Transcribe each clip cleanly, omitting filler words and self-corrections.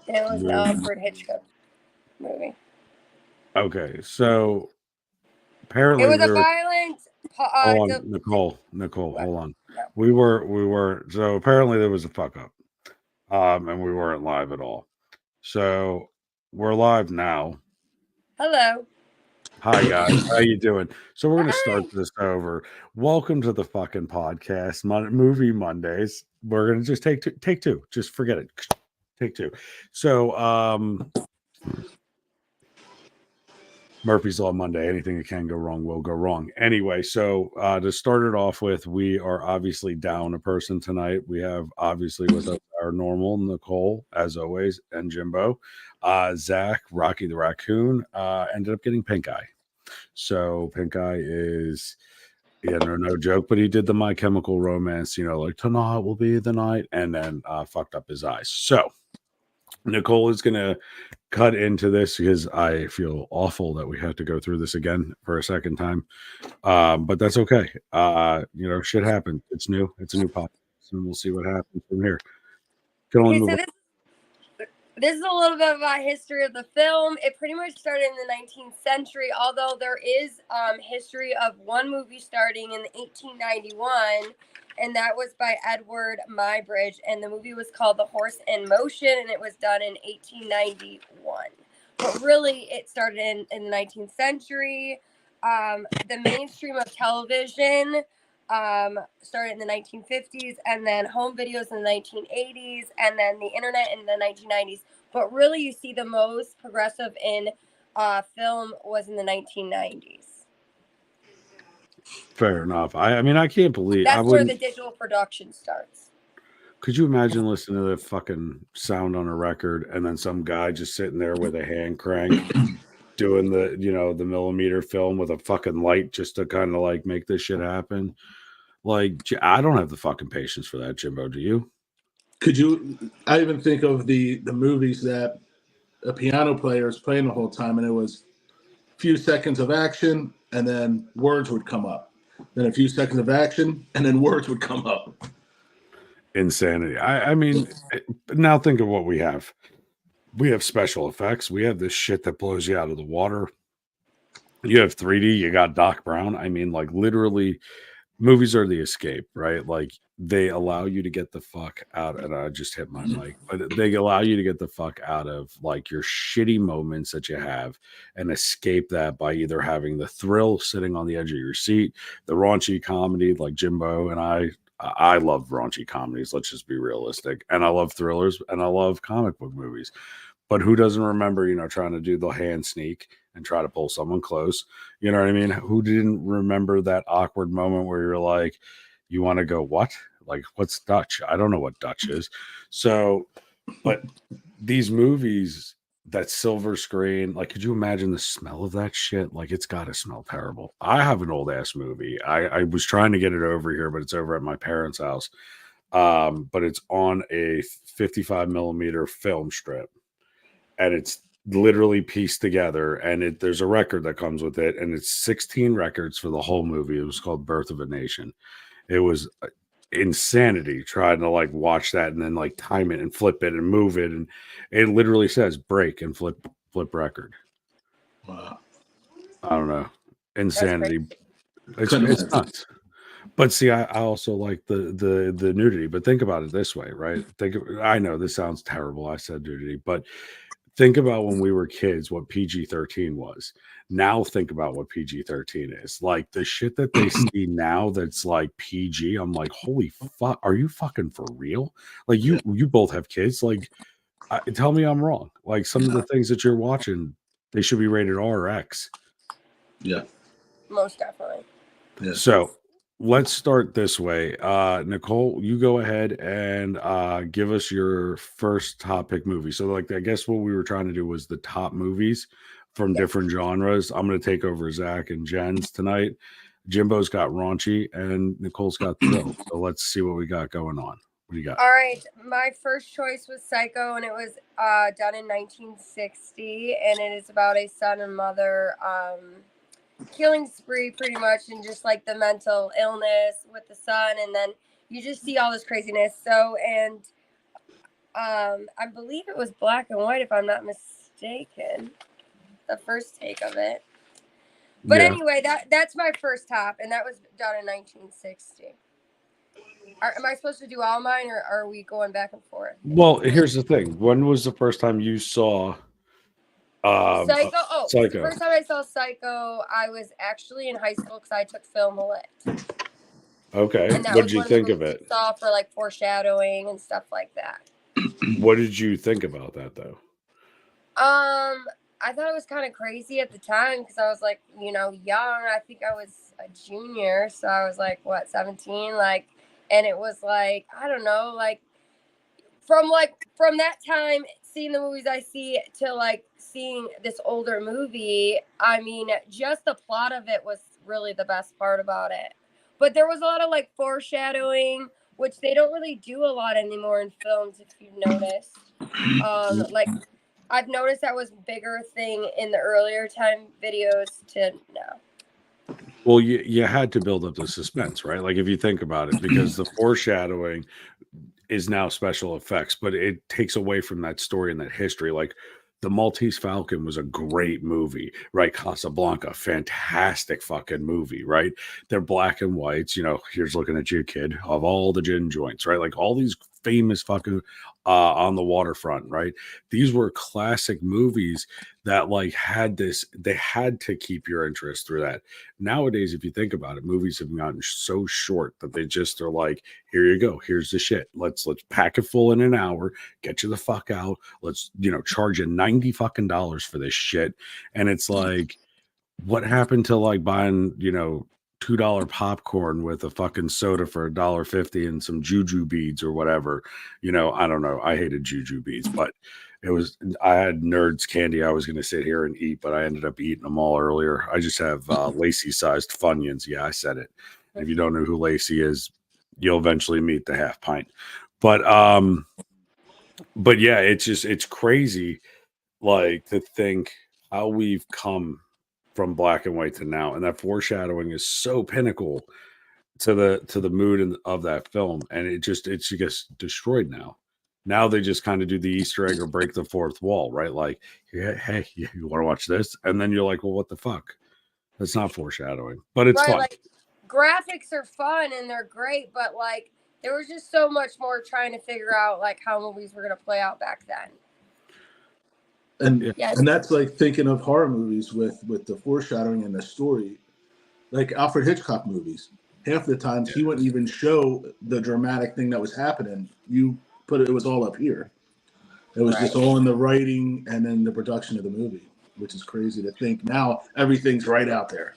It was the Alfred Hitchcock movie. Okay, so It apparently was we a were. violent. Hold on, Nicole, What? hold on. No. We were. So apparently there was a fuck up, and we weren't live at all. So we're live now. Hello. Hi guys, how you doing? So we're gonna start Hi. this over. Welcome to the fucking podcast, Movie Mondays. We're gonna just take two. Just forget it. Take two. So Murphy's Law Monday. Anything that can go wrong will go wrong. Anyway, so to start it off with, we are obviously down a person tonight. We have obviously with us our normal Nicole, as always, and Jimbo. Zach, Rocky the Raccoon, ended up getting pink eye. So pink eye is, no joke, but he did the My Chemical Romance, like tonight will be the night, and then fucked up his eyes. So Nicole is gonna cut into this because I feel awful that we have to go through this again for a second time. But that's okay. Shit happened. It's new. It's a new podcast, and we'll see what happens from here. Can only Okay, move so on. this is a little bit about history of the film. It pretty much started in the 19th century, although there is history of one movie starting in 1891, and that was by Edward Muybridge, and the movie was called The Horse in Motion, and it was done in 1891. But really, it started in the 19th century. The mainstream of television started in the 1950s, and then home videos in the 1980s, and then the internet in the 1990s. But really, you see the most progressive in film was in the 1990s. Fair enough. I mean, I can't believe I That's where the wouldn't. digital production starts. Could you imagine listening to the fucking sound on a record and then some guy just sitting there with a hand crank doing the millimeter film with a fucking light just to kind of like make this shit happen? Like, I don't have the fucking patience for that, Jimbo. Do you? Could you? I even think of the movies that a piano player is playing the whole time, and it was a few seconds of action, and then words would come up. Then a few seconds of action, and then words would come up. Insanity. I mean, now think of what we have. We have special effects. We have this shit that blows you out of the water. You have 3D. You got Doc Brown. I mean, like literally, movies are the escape, right? Like they allow you to get the fuck out. And I just hit my mic, but they allow you to get the fuck out of like your shitty moments that you have and escape that by either having the thrill sitting on the edge of your seat, the raunchy comedy like Jimbo and I love raunchy comedies. Let's just be realistic. And I love thrillers and I love comic book movies. But who doesn't remember, trying to do the hand sneak and try to pull someone close? You know what I mean? Who didn't remember that awkward moment where you're like, you want to go, what? Like, what's Dutch? I don't know what Dutch is. So, but these movies, that silver screen, like, could you imagine the smell of that shit? Like, it's got to smell terrible. I have an old ass movie. I was trying to get it over here, but it's over at my parents' house. But it's on a 55 millimeter film strip and it's literally pieced together and there's a record that comes with it and it's 16 records for the whole movie. It was called Birth of a Nation. It was insanity trying to like watch that and then like time it and flip it and move it, and it literally says break and flip record. Wow. I don't know, insanity. Couldn't It's imagine. nuts. But see, I also like the nudity. But think about it this way, right? I know this sounds terrible. I said nudity, but think about when we were kids what PG-13 was. Now think about what PG-13 is. Like the shit that they see now that's like PG, I'm like, holy fuck, are you fucking for real? Like you both have kids. Like tell me I'm wrong. Like some of the things that you're watching, they should be rated R or X. Yeah. Most definitely. Yes. So let's start this way. Nicole, you go ahead and give us your first topic movie. So, like, I guess what we were trying to do was the top movies from Yes. different genres. I'm going to take over Zach and Jen's tonight. Jimbo's got raunchy and Nicole's got thrill. So let's see what we got going on. What do you got? All right, my first choice was Psycho, and it was done in 1960, and it is about a son and mother killing spree pretty much, and just like the mental illness with the son, and then you just see all this craziness. So, and I believe it was black and white, if I'm not mistaken. The first take of it. But Yeah. anyway, that's my first top, and that was done in 1960. Am I supposed to do all mine, or are we going back and forth? Well, here's the thing. When was the first time you saw Psycho. Oh, the Psycho? first time I saw Psycho, I was actually in high school because I took film lit. Okay. And that What was did you one of the think of movies it? I saw for like foreshadowing and stuff like that. What did you think about that though? I thought it was kind of crazy at the time because I was like, young. I think I was a junior, so I was like, what, 17? Like, and it was like, I don't know, like from that time, seeing the movies I see to like seeing this older movie. I mean, just the plot of it was really the best part about it. But there was a lot of like foreshadowing, which they don't really do a lot anymore in films, if you've noticed. Like I've noticed that was a bigger thing in the earlier time videos to now. Well, you had to build up the suspense, right? Like if you think about it, because the foreshadowing is now special effects, but it takes away from that story and that history. Like the Maltese Falcon was a great movie, right? Casablanca, fantastic fucking movie, right? They're black and whites. Here's looking at you, kid, of all the gin joints, right? Like all these famous fucking on the waterfront, right? These were classic movies that like they had to keep your interest through that. Nowadays, if you think about it, movies have gotten so short that they just are like, here you go, here's the shit. Let's pack it full in an hour, get you the fuck out. Let's charge you $90 fucking for this shit. And it's like, what happened to like buying $2 popcorn with a fucking soda for $1.50 and some juju beads or whatever? I don't know. I hated juju beads, but I had Nerds candy I was going to sit here and eat, but I ended up eating them all earlier. I just have Lacey sized Funyuns. Yeah, I said it. If you don't know who Lacey is, you'll eventually meet the half pint. But yeah, it's crazy, like to think how we've come from black and white to now, and that foreshadowing is so pinnacle to the mood of that film, and it just destroyed now. Now they just kind of do the Easter egg or break the fourth wall, right? Like, hey, you want to watch this? And then you're like, well, what the fuck? That's not foreshadowing, but it's fun. Like, graphics are fun and they're great, but like there was just so much more trying to figure out like how movies were going to play out back then. And that's like thinking of horror movies with the foreshadowing and the story, like Alfred Hitchcock movies. Half the times he wouldn't even show the dramatic thing that was happening. It was all up here. It was just all in the writing and then the production of the movie, which is crazy to think. Now everything's right out there.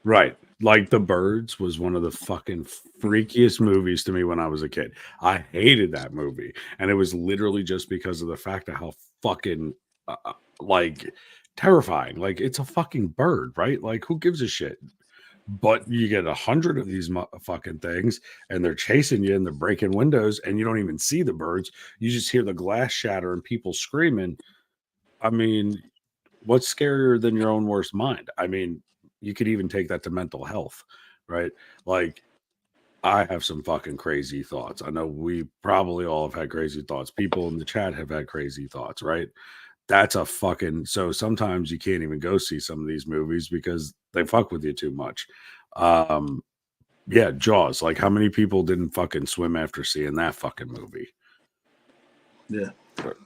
Right. Like The Birds was one of the fucking freakiest movies to me when I was a kid. I hated that movie. And it was literally just because of the fact of how fucking like terrifying. Like it's a fucking bird, right? Like who gives a shit? But you get 100 of these fucking things and they're chasing you and they're breaking windows and you don't even see the birds. You just hear the glass shatter and people screaming. I mean, what's scarier than your own worst mind? I mean, you could even take that to mental health, right? Like I have some fucking crazy thoughts. I know we probably all have had crazy thoughts. People in the chat have had crazy thoughts, right? That's a fucking, so sometimes you can't even go see some of these movies because they fuck with you too much. Yeah, Jaws. Like how many people didn't fucking swim after seeing that fucking movie? Yeah.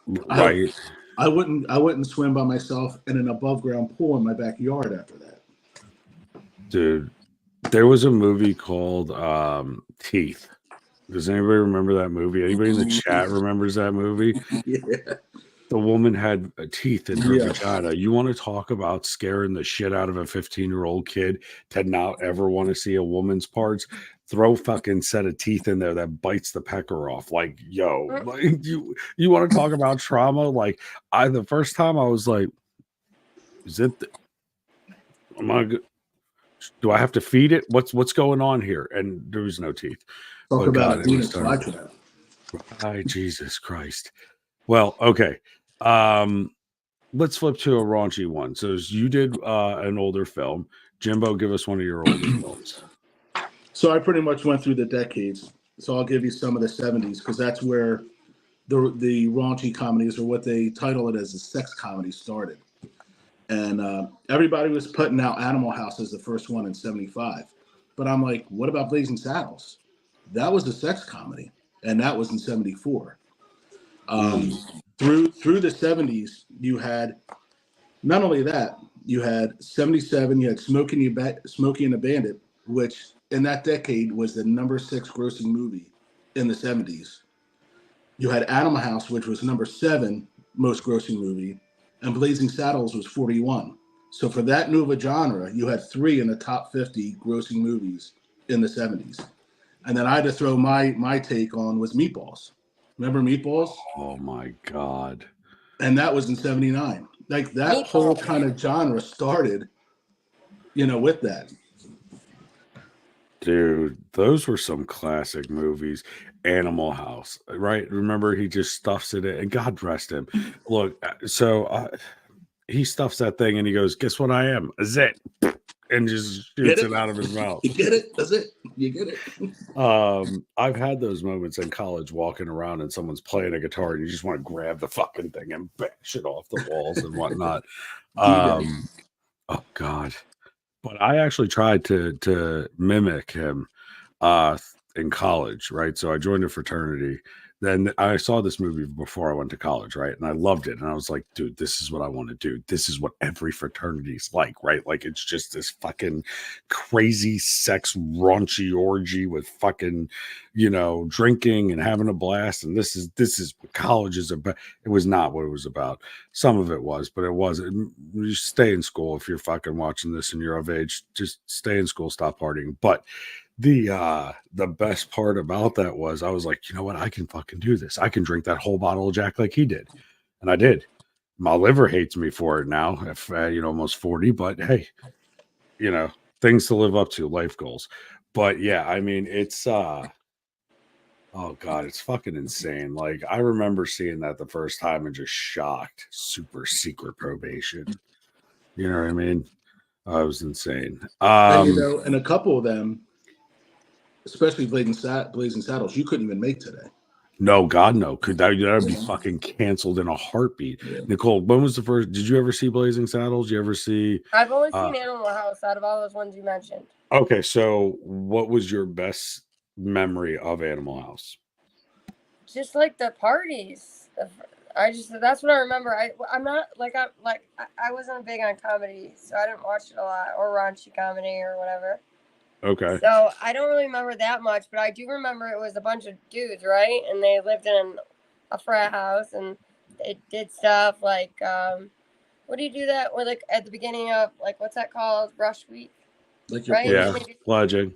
Right. I wouldn't swim by myself in an above ground pool in my backyard after that. Dude, there was a movie called Teeth. Does anybody remember that movie? Anybody in the chat remembers that movie? Yeah. The woman had teeth in her vagina. You want to talk about scaring the shit out of a 15-year-old kid to not ever want to see a woman's parts? Throw fucking set of teeth in there that bites the pecker off. Like, yo, like, you want to talk about trauma? Like, the first time I was like, do I have to feed it? What's going on here? And there was no teeth. Talk about a Venus flytrap. Ay, Jesus Christ. Well, okay. Let's flip to a raunchy one. So you did an older film. Jimbo, give us one of your older films. So I pretty much went through the decades. So I'll give you some of the 70s because that's where the raunchy comedies, or what they title it as, the sex comedy, started. And everybody was putting out Animal House as the first one in '75. But I'm like, what about Blazing Saddles? That was a sex comedy, and that was in '74. Through the '70s, you had not only that, you had '77, you had Smokey and the Bandit, which in that decade was the number 6 grossing movie in the '70s. You had Animal House, which was number 7 most grossing movie, and Blazing Saddles was 41. So for that new genre, you had 3 in the top 50 grossing movies in the '70s. And then I had to throw my take on was Meatballs. Remember Meatballs? Oh my God. And that was in '79. Like that whole kind of genre started, with that. Dude, those were some classic movies. Animal House, right? Remember, he just stuffs it in, and God rest him. Look, so he stuffs that thing and he goes, "Guess what I am? A zit," and just shoots it out of his mouth. You get it? That's it. You get it. I've had those moments in college walking around and someone's playing a guitar and you just want to grab the fucking thing and bash it off the walls and whatnot. Oh God. But I actually tried to mimic him in college, right? So I joined a fraternity. Then I saw this movie before I went to college, right? And I loved it. And I was like, dude, this is what I want to do. This is what every fraternity's like, right? Like it's just this fucking crazy sex raunchy orgy with fucking, drinking and having a blast. And this is what college is about. It was not what it was about. Some of it was, but it wasn't. You stay in school if you're fucking watching this and you're of age. Just stay in school, stop partying. But the best part about that was I was like, you know what? I can fucking do this. I can drink that whole bottle of Jack like he did. And I did. My liver hates me for it now, if almost 40, but hey, things to live up to, life goals. But yeah, I mean, it's oh God, it's fucking insane. Like I remember seeing that the first time and just shocked. Super secret probation. You know what I mean? I was insane. And a couple of them, especially Blazing Saddles, you couldn't even make today. No, God, no. That would be fucking canceled in a heartbeat. Yeah. Nicole, when was the first? Did you ever see Blazing Saddles? Did you ever see? I've only seen Animal House out of all those ones you mentioned. Okay, so what was your best memory of Animal House? Just like the parties. That's what I remember. I'm not like I wasn't big on comedy, so I didn't watch it a lot, or raunchy comedy or whatever. Okay. So I don't really remember that much, but I do remember it was a bunch of dudes, right? And they lived in a frat house and they did stuff like, what do you do that with, like, at the beginning of, like, what's that called? Brush Week? Like right? Yeah, pledging.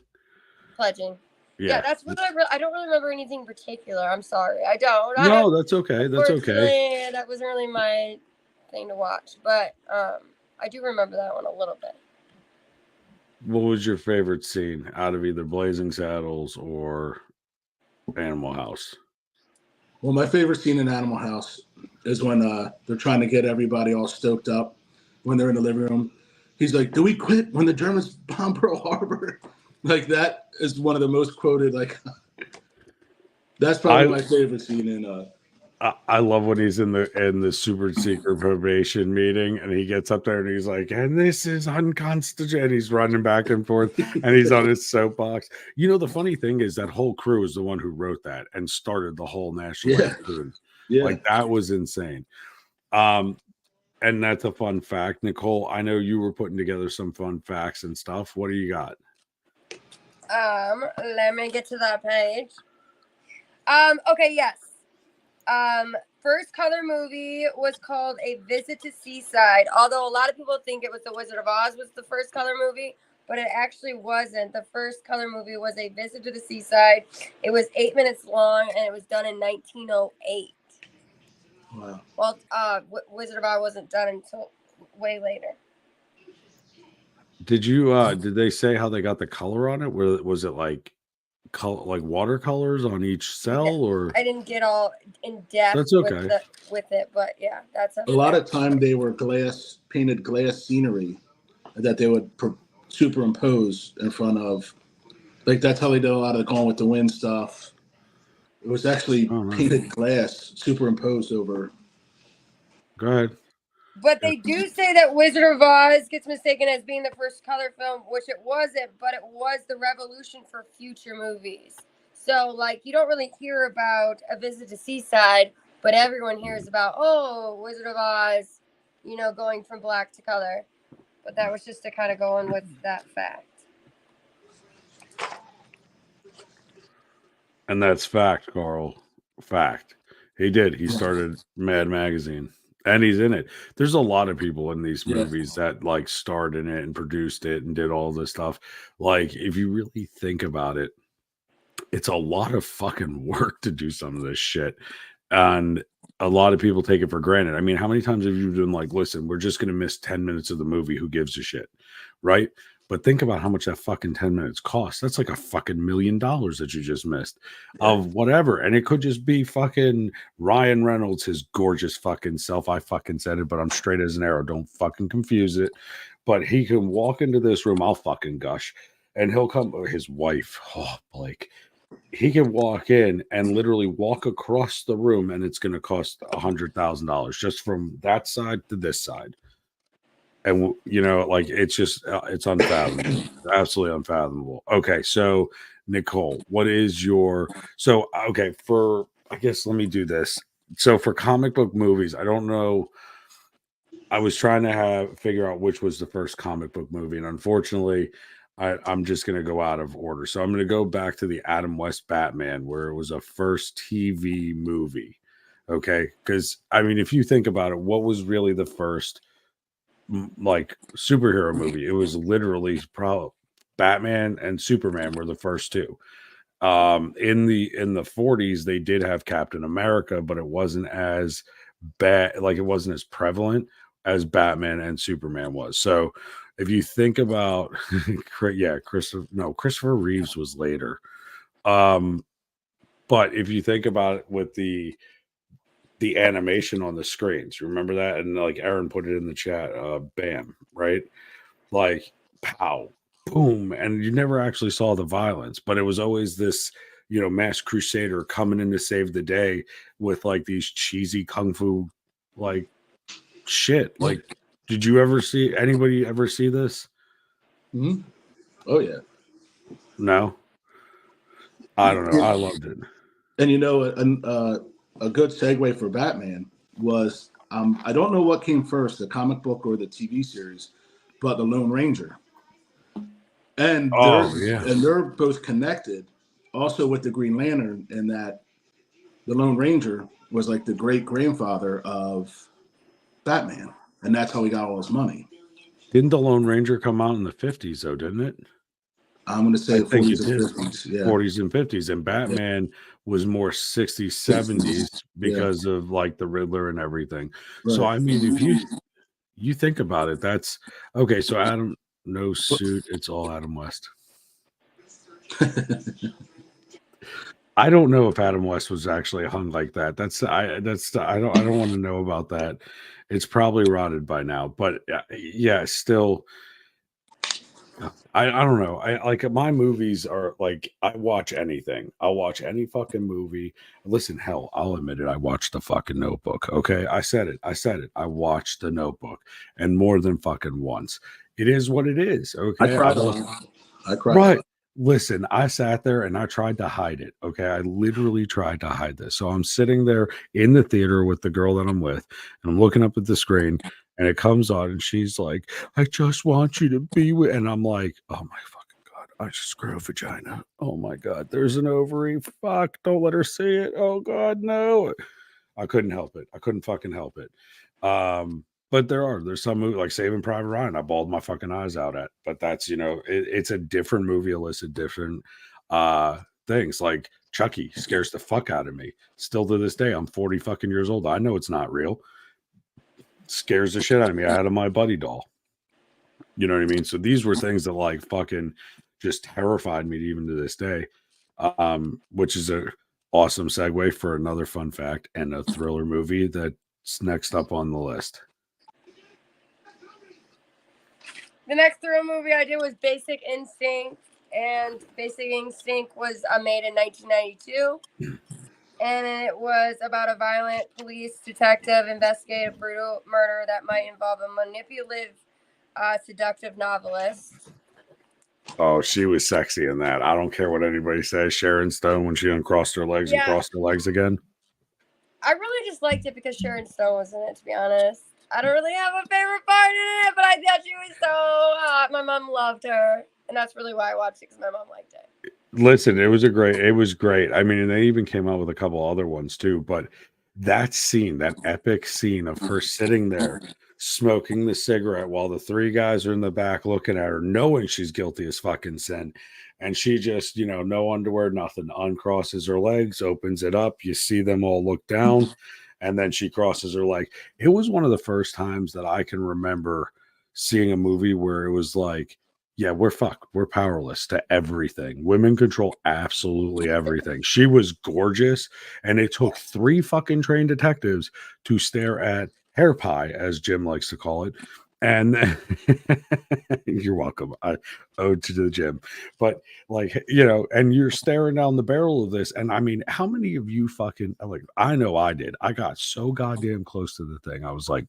Pledging. Yeah, that's what I don't really remember anything particular. I'm sorry. I don't. No, that's okay. That's okay. That wasn't really my thing to watch, but I do remember that one a little bit. What was your favorite scene out of either Blazing Saddles or Animal House? Well, my favorite scene in Animal House is when they're trying to get everybody all stoked up when they're in the living room. He's like, "Do we quit when the Germans bomb Pearl Harbor?" Like that is one of the most quoted. Like that's probably my favorite scene in. I love when he's in the super secret probation meeting and he gets up there and he's like, "And this is unconstitutional." And he's running back and forth and he's on his soapbox. The funny thing is that whole crew is the one who wrote that and started the whole National Lampoon. Yeah. Like that was insane. And that's a fun fact. Nicole, I know you were putting together some fun facts and stuff. What do you got? Let me get to that page. Okay, yes. First color movie was called A Visit to Seaside, although a lot of people think it was The Wizard of Oz was the first color movie, but it actually wasn't. The first color movie was A Visit to the Seaside. It was 8 minutes long, and it was done in 1908. Wow. Well, Wizard of Oz wasn't done until way later. Did they say how they got the color on it? Was it like watercolors on each cell, or I didn't get all in depth. That's okay. with it, but yeah, that's a lot of time they were painted glass scenery that they would superimpose in front of, like that's how they did a lot of the Gone with the Wind stuff. It was actually Oh, no. painted glass superimposed over. Go ahead. But they do say that Wizard of Oz gets mistaken as being the first color film, which it wasn't, but it was the revolution for future movies. So, like, you don't really hear about A Visit to Seaside, but everyone hears about, oh, Wizard of Oz, you know, going from black to color. But that was just to kind of go on with that fact. And that's fact, Carl. Fact. He did. He started Mad Magazine. And he's in it. There's a lot of people in these Yeah. movies that like starred in it and produced it and did all this stuff. Like, if you really think about it, it's a lot of fucking work to do some of this shit. And a lot of people take it for granted. I mean, how many times have you been like, listen, we're just going to miss 10 minutes of the movie. Who gives a shit? Right. But think about how much that fucking 10 minutes costs. That's like a fucking $1 million that you just missed of whatever. And it could just be fucking Ryan Reynolds, his gorgeous fucking self. I fucking said it, but I'm straight as an arrow. Don't fucking confuse it. But he can walk into this room. I'll fucking gush. And he'll come, his wife, oh, Blake, he can walk in and literally walk across the room and it's going to cost $100,000 just from that side to this side. And, you know, like, it's just, it's unfathomable. Absolutely unfathomable. Okay. So, Nicole, what is your, so, okay, for, I guess, let me do this. So, for comic book movies, I don't know. I was trying to figure out which was the first comic book movie. And unfortunately, I'm just going to go out of order. So, I'm going to go back to the Adam West Batman, where it was a first TV movie. Okay. Because, I mean, if you think about it, what was really the first like superhero movie? It was literally probably Batman and Superman were the first two. In the 40s they did have Captain America, but it wasn't as bad, like it wasn't as prevalent as Batman and Superman was. So if you think about Christopher Reeves was later. But if you think about it with the animation on the screens. Remember that? And like Aaron put it in the chat, bam, right? Like pow, boom. And you never actually saw the violence, but it was always this, you know, masked crusader coming in to save the day with like these cheesy kung fu like shit. Like, did you ever see anybody ever see this? Mm-hmm. Oh yeah. No. I don't know. I loved it. And you know, a good segue for Batman was I don't know what came first, the comic book or the TV series, but the Lone Ranger. And they're both connected also with the Green Lantern, in that the Lone Ranger was like the great grandfather of Batman, and that's how he got all his money. Didn't the Lone Ranger come out in the 50s though, didn't it? I'm going to say the 40s and 50s. Yeah. 40s and 50s. And Batman was more 60s, 70s because of like the Riddler and everything. Right. So, I mean, if you think about it, that's okay. So, Adam, no suit. It's all Adam West. I don't know if Adam West was actually hung like that. I don't want to know about that. It's probably rotted by now. But yeah, still. I don't know. I like, my movies are like, I watch anything. I'll watch any fucking movie. Listen, hell, I'll admit it. I watched the fucking Notebook. Okay. I said it. I watched the Notebook, and more than fucking once. It is what it is. Okay. I cried. Right. Listen, I sat there and I tried to hide it. Okay. I literally tried to hide this. So I'm sitting there in the theater with the girl that I'm with, and I'm looking up at the screen. And it comes on, and she's like, I just want you to be with. And I'm like, oh my fucking God, I just grew a vagina. Oh my God, there's an ovary. Fuck, don't let her see it. Oh God, no. I couldn't help it. I couldn't fucking help it. But there's some movie like Saving Private Ryan I bawled my fucking eyes out at. But that's, you know, it's a different movie, Alyssa, different things. Like Chucky scares the fuck out of me. Still to this day, I'm 40 fucking years old. I know it's not real. Scares the shit out of me. I had my buddy doll. You know what I mean? So these were things that like fucking just terrified me even to this day. Which is a awesome segue for another fun fact and a thriller movie that's next up on the list. The next thriller movie I did was Basic Instinct, and Basic Instinct was made in 1992. and it was about a violent police detective investigating a brutal murder that might involve a manipulative, seductive novelist. Oh, she was sexy in that. I don't care what anybody says. Sharon Stone, when she uncrossed her legs and Yeah. crossed her legs again. I really just liked it because Sharon Stone was in it, to be honest. I don't really have a favorite part in it, but I thought she was so hot. My mom loved her, and that's really why I watched it, because my mom liked it. Listen, it was great. I mean, and they even came out with a couple other ones too, but that scene, that epic scene of her sitting there smoking the cigarette while the three guys are in the back looking at her, knowing she's guilty as fucking sin. And she just, no underwear, nothing, uncrosses her legs, opens it up. You see them all look down, and then she crosses her leg. It was one of the first times that I can remember seeing a movie where it was like, yeah, we're fucked. We're powerless to everything. Women control absolutely everything. She was gorgeous, and it took 3 fucking trained detectives to stare at hair pie, as Jim likes to call it. And you're welcome. I owed to the gym, but and you're staring down the barrel of this. And I mean, how many of you fucking I know I did. I got so goddamn close to the thing. I was like,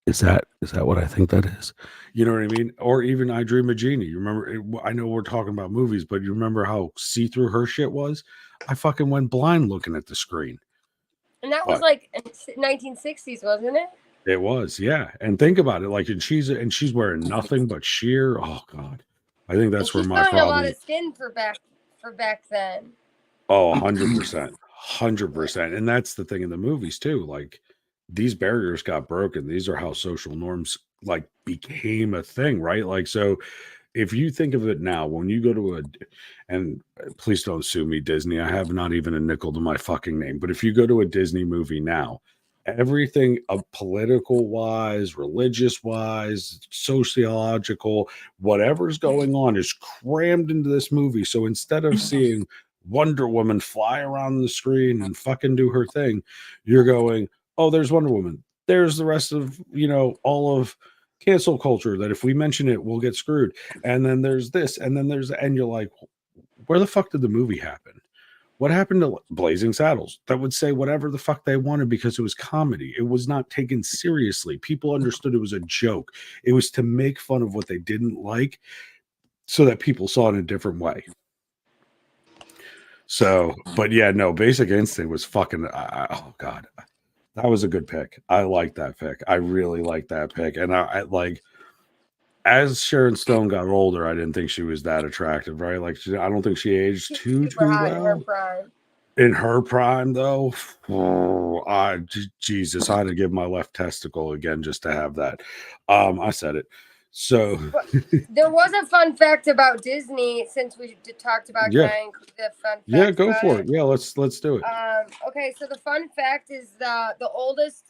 is that what I think that is? You know what I mean? Or even I Dream of Jeannie. You remember? I know we're talking about movies, but you remember how see-through her shit was? I fucking went blind looking at the screen. And that was like in 1960s, wasn't it? It was, yeah. And think about it, and she's wearing nothing but sheer. Oh God, I think that's where my problem. A lot of skin for back then. Oh, 100%, 100%. And that's the thing in the movies too. Like, these barriers got broken. These are how social norms became a thing, right? Like, so if you think of it now, when you go to and please don't sue me, Disney, I have not even a nickel to my fucking name, but if you go to a Disney movie now, everything of political wise, religious wise, sociological, whatever's going on is crammed into this movie. So instead of seeing Wonder Woman fly around the screen and fucking do her thing, you're going, oh, there's Wonder Woman. There's the rest of, all of cancel culture that if we mention it, we'll get screwed. And then there's this, and then and you're like, where the fuck did the movie happen? What happened to Blazing Saddles? That would say whatever the fuck they wanted because it was comedy. It was not taken seriously. People understood it was a joke. It was to make fun of what they didn't like so that people saw it in a different way. So, but yeah, no, Basic Instinct was fucking, oh God. That was a good pick. I like that pick. I really like that pick. And I as Sharon Stone got older, I didn't think she was that attractive, right? Like, I don't think she aged too well. In her prime. In her prime, though, Jesus, I had to give my left testicle again just to have that. I said it. So there was a fun fact about Disney since we talked about the fun fact. Go for it. Yeah, let's do it. Okay, so the fun fact is the oldest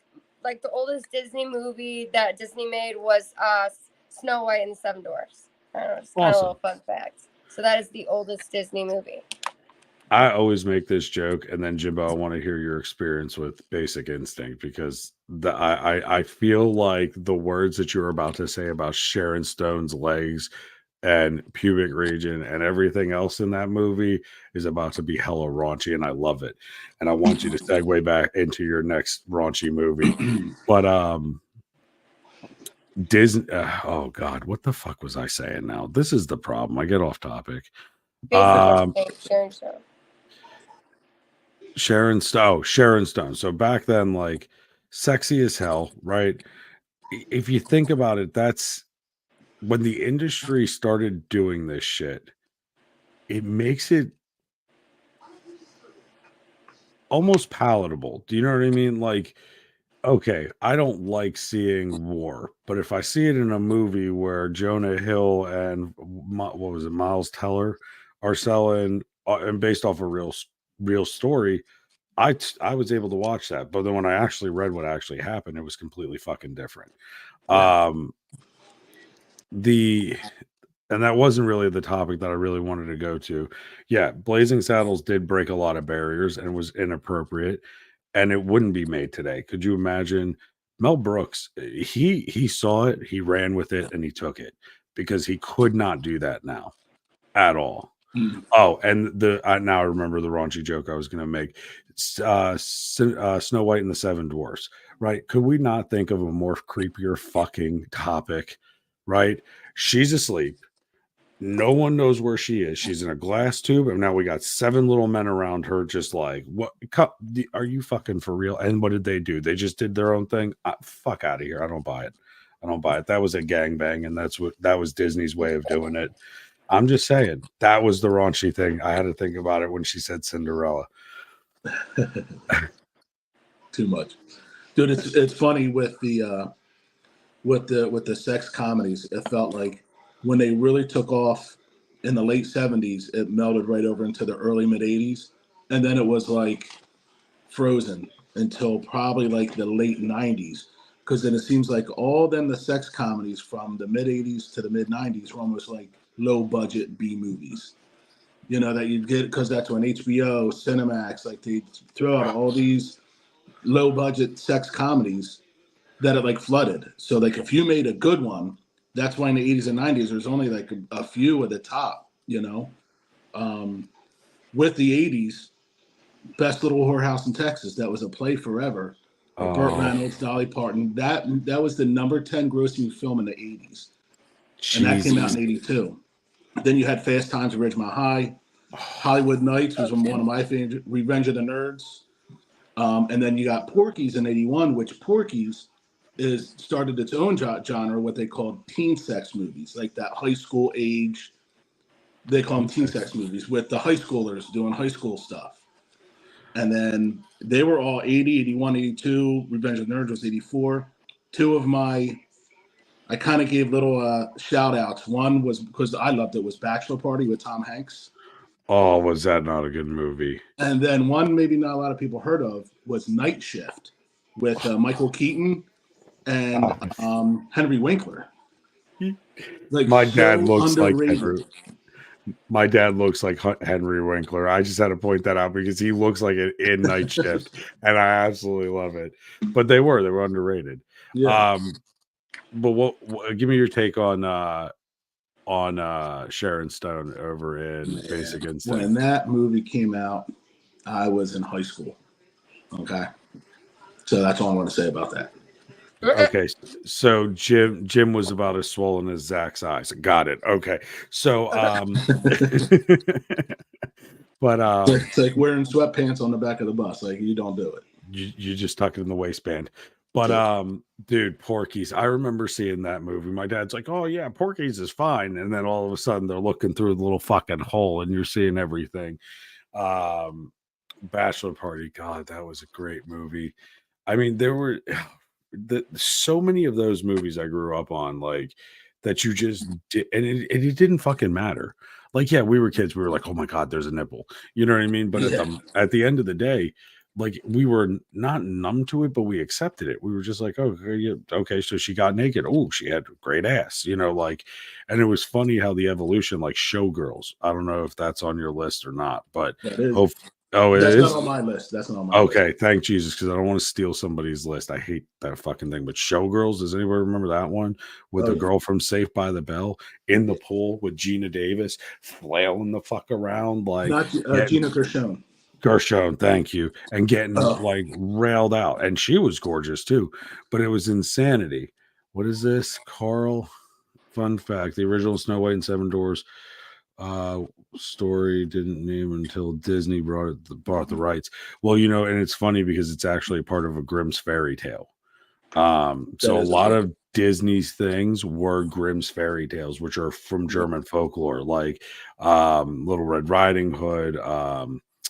Disney movie that Disney made was Snow White and the Seven Dwarfs. I don't know, just kind of a little fun fact. So that is the oldest Disney movie. I always make this joke, and then Jimbo, I want to hear your experience with Basic Instinct, because I feel like the words that you're about to say about Sharon Stone's legs and pubic region and everything else in that movie is about to be hella raunchy, and I love it. And I want you to segue back into your next raunchy movie. But Disney, oh God, what the fuck was I saying now? This is the problem. I get off topic. Sharon Stone. So back then, sexy as hell, right? If you think about it, that's when the industry started doing this shit. It makes it almost palatable. Do you know what I mean? Like, okay, I don't like seeing war, but if I see it in a movie where Jonah Hill and Miles Teller are selling and based off a real story, I was able to watch that. But then when I actually read what actually happened, it was completely fucking different. Yeah. And that wasn't really the topic that I really wanted to go to. Yeah, Blazing Saddles did break a lot of barriers and was inappropriate, and it wouldn't be made today. Could you imagine? Mel Brooks, he saw it, he ran with it, and he took it, because he could not do that now at all. Oh, and now I remember the raunchy joke I was going to make. Snow White and the Seven Dwarfs, right? Could we not think of a more creepier fucking topic, right? She's asleep. No one knows where she is. She's in a glass tube, and now we got 7 little men around her, just like, what? Are you fucking for real? And what did they do? They just did their own thing. Fuck out of here. I don't buy it. I don't buy it. That was a gangbang, and that was Disney's way of doing it. I'm just saying that was the raunchy thing. I had to think about it when she said Cinderella. Too much, dude. It's funny with the sex comedies. It felt like when they really took off in the late 70s, it melded right over into the early mid 80s, and then it was like frozen until probably like the late 90s. Because then it seems like all then the sex comedies from the mid 80s to the mid 90s were almost like low budget B movies, that you'd get because that's when HBO, Cinemax, like they throw out all these low budget sex comedies that it like flooded. So like if you made a good one, that's why in the 80s and 90s there's only like a few at the top, with the 80s, Best Little Whorehouse in Texas, that was a play forever. Burt Reynolds, Dolly Parton. That was the number 10 grossing film in the 80s. And that came out in 82. Then you had Fast Times at Ridgemont High. Hollywood Nights was one of my favorite. Revenge of the Nerds. And then you got Porky's in 81, which Porky's started its own genre, what they called teen sex movies, like that high school age. They call them teen sex movies with the high schoolers doing high school stuff. And then they were all 80, 81, 82. Revenge of the Nerds was 84. I kind of gave little shout outs. One was because I loved it, was Bachelor Party with Tom Hanks. Oh, was that not a good movie? And then one maybe not a lot of people heard of was Night Shift with Michael Keaton and Henry Winkler. Like my dad looks underrated. like Henry. My dad looks like Henry Winkler. I just had to point that out because he looks like it in Night Shift, and I absolutely love it. But they were underrated. Yeah. But give me your take on Sharon Stone over in Basic Instinct. When that movie came out, I was in high school. Okay, so that's all I'm going to say about that. Okay, so Jim was about as swollen as Zach's eyes. Got it. Okay, so but it's like wearing sweatpants on the back of the bus. Like you don't do it. You just tuck it in the waistband. But dude, Porky's. I remember seeing that movie. My dad's like, "Oh yeah, Porky's is fine," and then all of a sudden they're looking through the little fucking hole, and you're seeing everything. Bachelor Party. God, that was a great movie. I mean, there were so many of those movies I grew up on, like that you just did, and it didn't fucking matter. Like, yeah, we were kids. We were like, "Oh my god, there's a nipple." You know what I mean? But at the end of the day, like we were not numb to it, but we accepted it. We were just like, "Oh, okay." So she got naked. Oh, she had great ass, like. And it was funny how the evolution, like Showgirls. I don't know if that's on your list or not, but that is. That's not on my list. That's not on my list. Okay, thank Jesus, because I don't want to steal somebody's list. I hate that fucking thing. But Showgirls, does anybody remember that one with the girl from Saved by the Bell in the pool with Gina Davis flailing the fuck around like not Gina Gershon. Gershon, thank you, and getting like railed out, and she was gorgeous too. But it was insanity. What is this, Carl? Fun fact: the original Snow White and Seven Dwarfs story didn't name until Disney brought the rights. Well, and it's funny because it's actually part of a Grimm's fairy tale. So a lot of Disney's things were Grimm's fairy tales, which are from German folklore, like Little Red Riding Hood,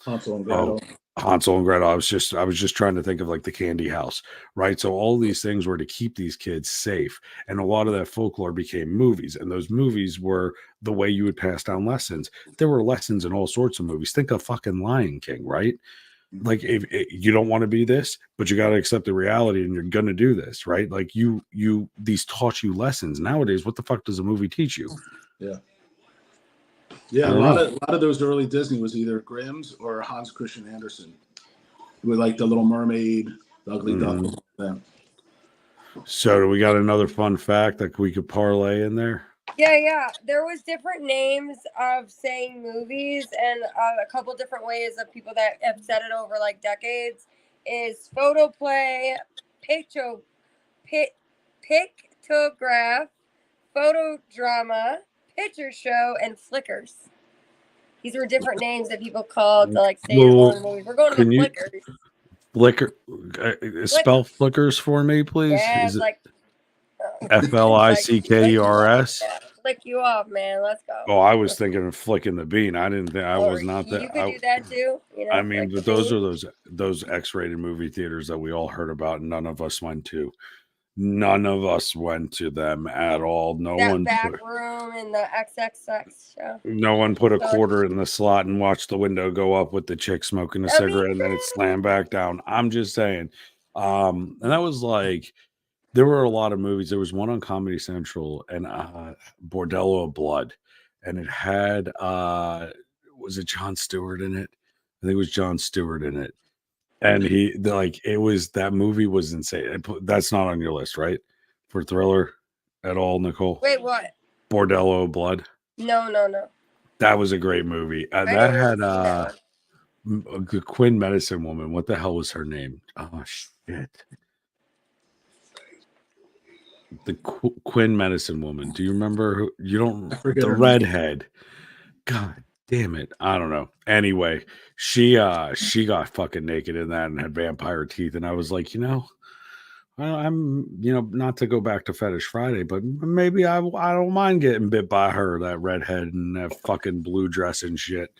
Hansel and Gretel. Hansel and Gretel. I was just trying to think of like the Candy House, right? So all these things were to keep these kids safe, and a lot of that folklore became movies, and those movies were the way you would pass down lessons. There were lessons in all sorts of movies. Think of fucking Lion King, right? Like if you don't want to be this, but you got to accept the reality, and you're gonna do this, right? Like these taught you lessons. Nowadays, what the fuck does a movie teach you? Yeah, a lot of those early Disney was either Grimm's or Hans Christian Andersen, with like the Little Mermaid, the Ugly Duckling. So do we got another fun fact that we could parlay in there? Yeah. There was different names of saying movies, and a couple different ways of people that have said it over like decades is photoplay, picto, pictograph, photodrama, picture show, and flickers. These were different names that people called to like say you're going to movies. We're going to Can the you flickers. flicker spell Flickers. flickers for me, please? Yeah, Is it's it like FLICKERS? flick you off, man. Let's go. Oh, I was thinking of flicking the bean. I didn't think I Or was not you that. could do that too. You know, I mean, flick the but those bean. are those X-rated movie theaters that we all heard about, and none of us went to. None of us went to them at all. That back room in the XXX show. No one put a So- quarter in the slot and watched the window go up with the chick smoking a cigarette and then it slammed back down. I'm just saying. And that was like, there were a lot of movies. There was one on Comedy Central and Bordello of Blood, and it had was it Jon Stewart in it? I think it was Jon Stewart in it. And that movie was insane. That's not on your list, right? For thriller at all, Nicole? Wait, what? Bordello of Blood. No. That was a great movie. That had the Quinn Medicine Woman. What the hell was her name? Oh shit. The Quinn Medicine Woman. Do you remember who? You don't. The redhead. God damn it. I don't know. Anyway, she got fucking naked in that and had vampire teeth, and I was like, I'm not to go back to Fetish Friday, but maybe I don't mind getting bit by her, that redhead and that fucking blue dress and shit.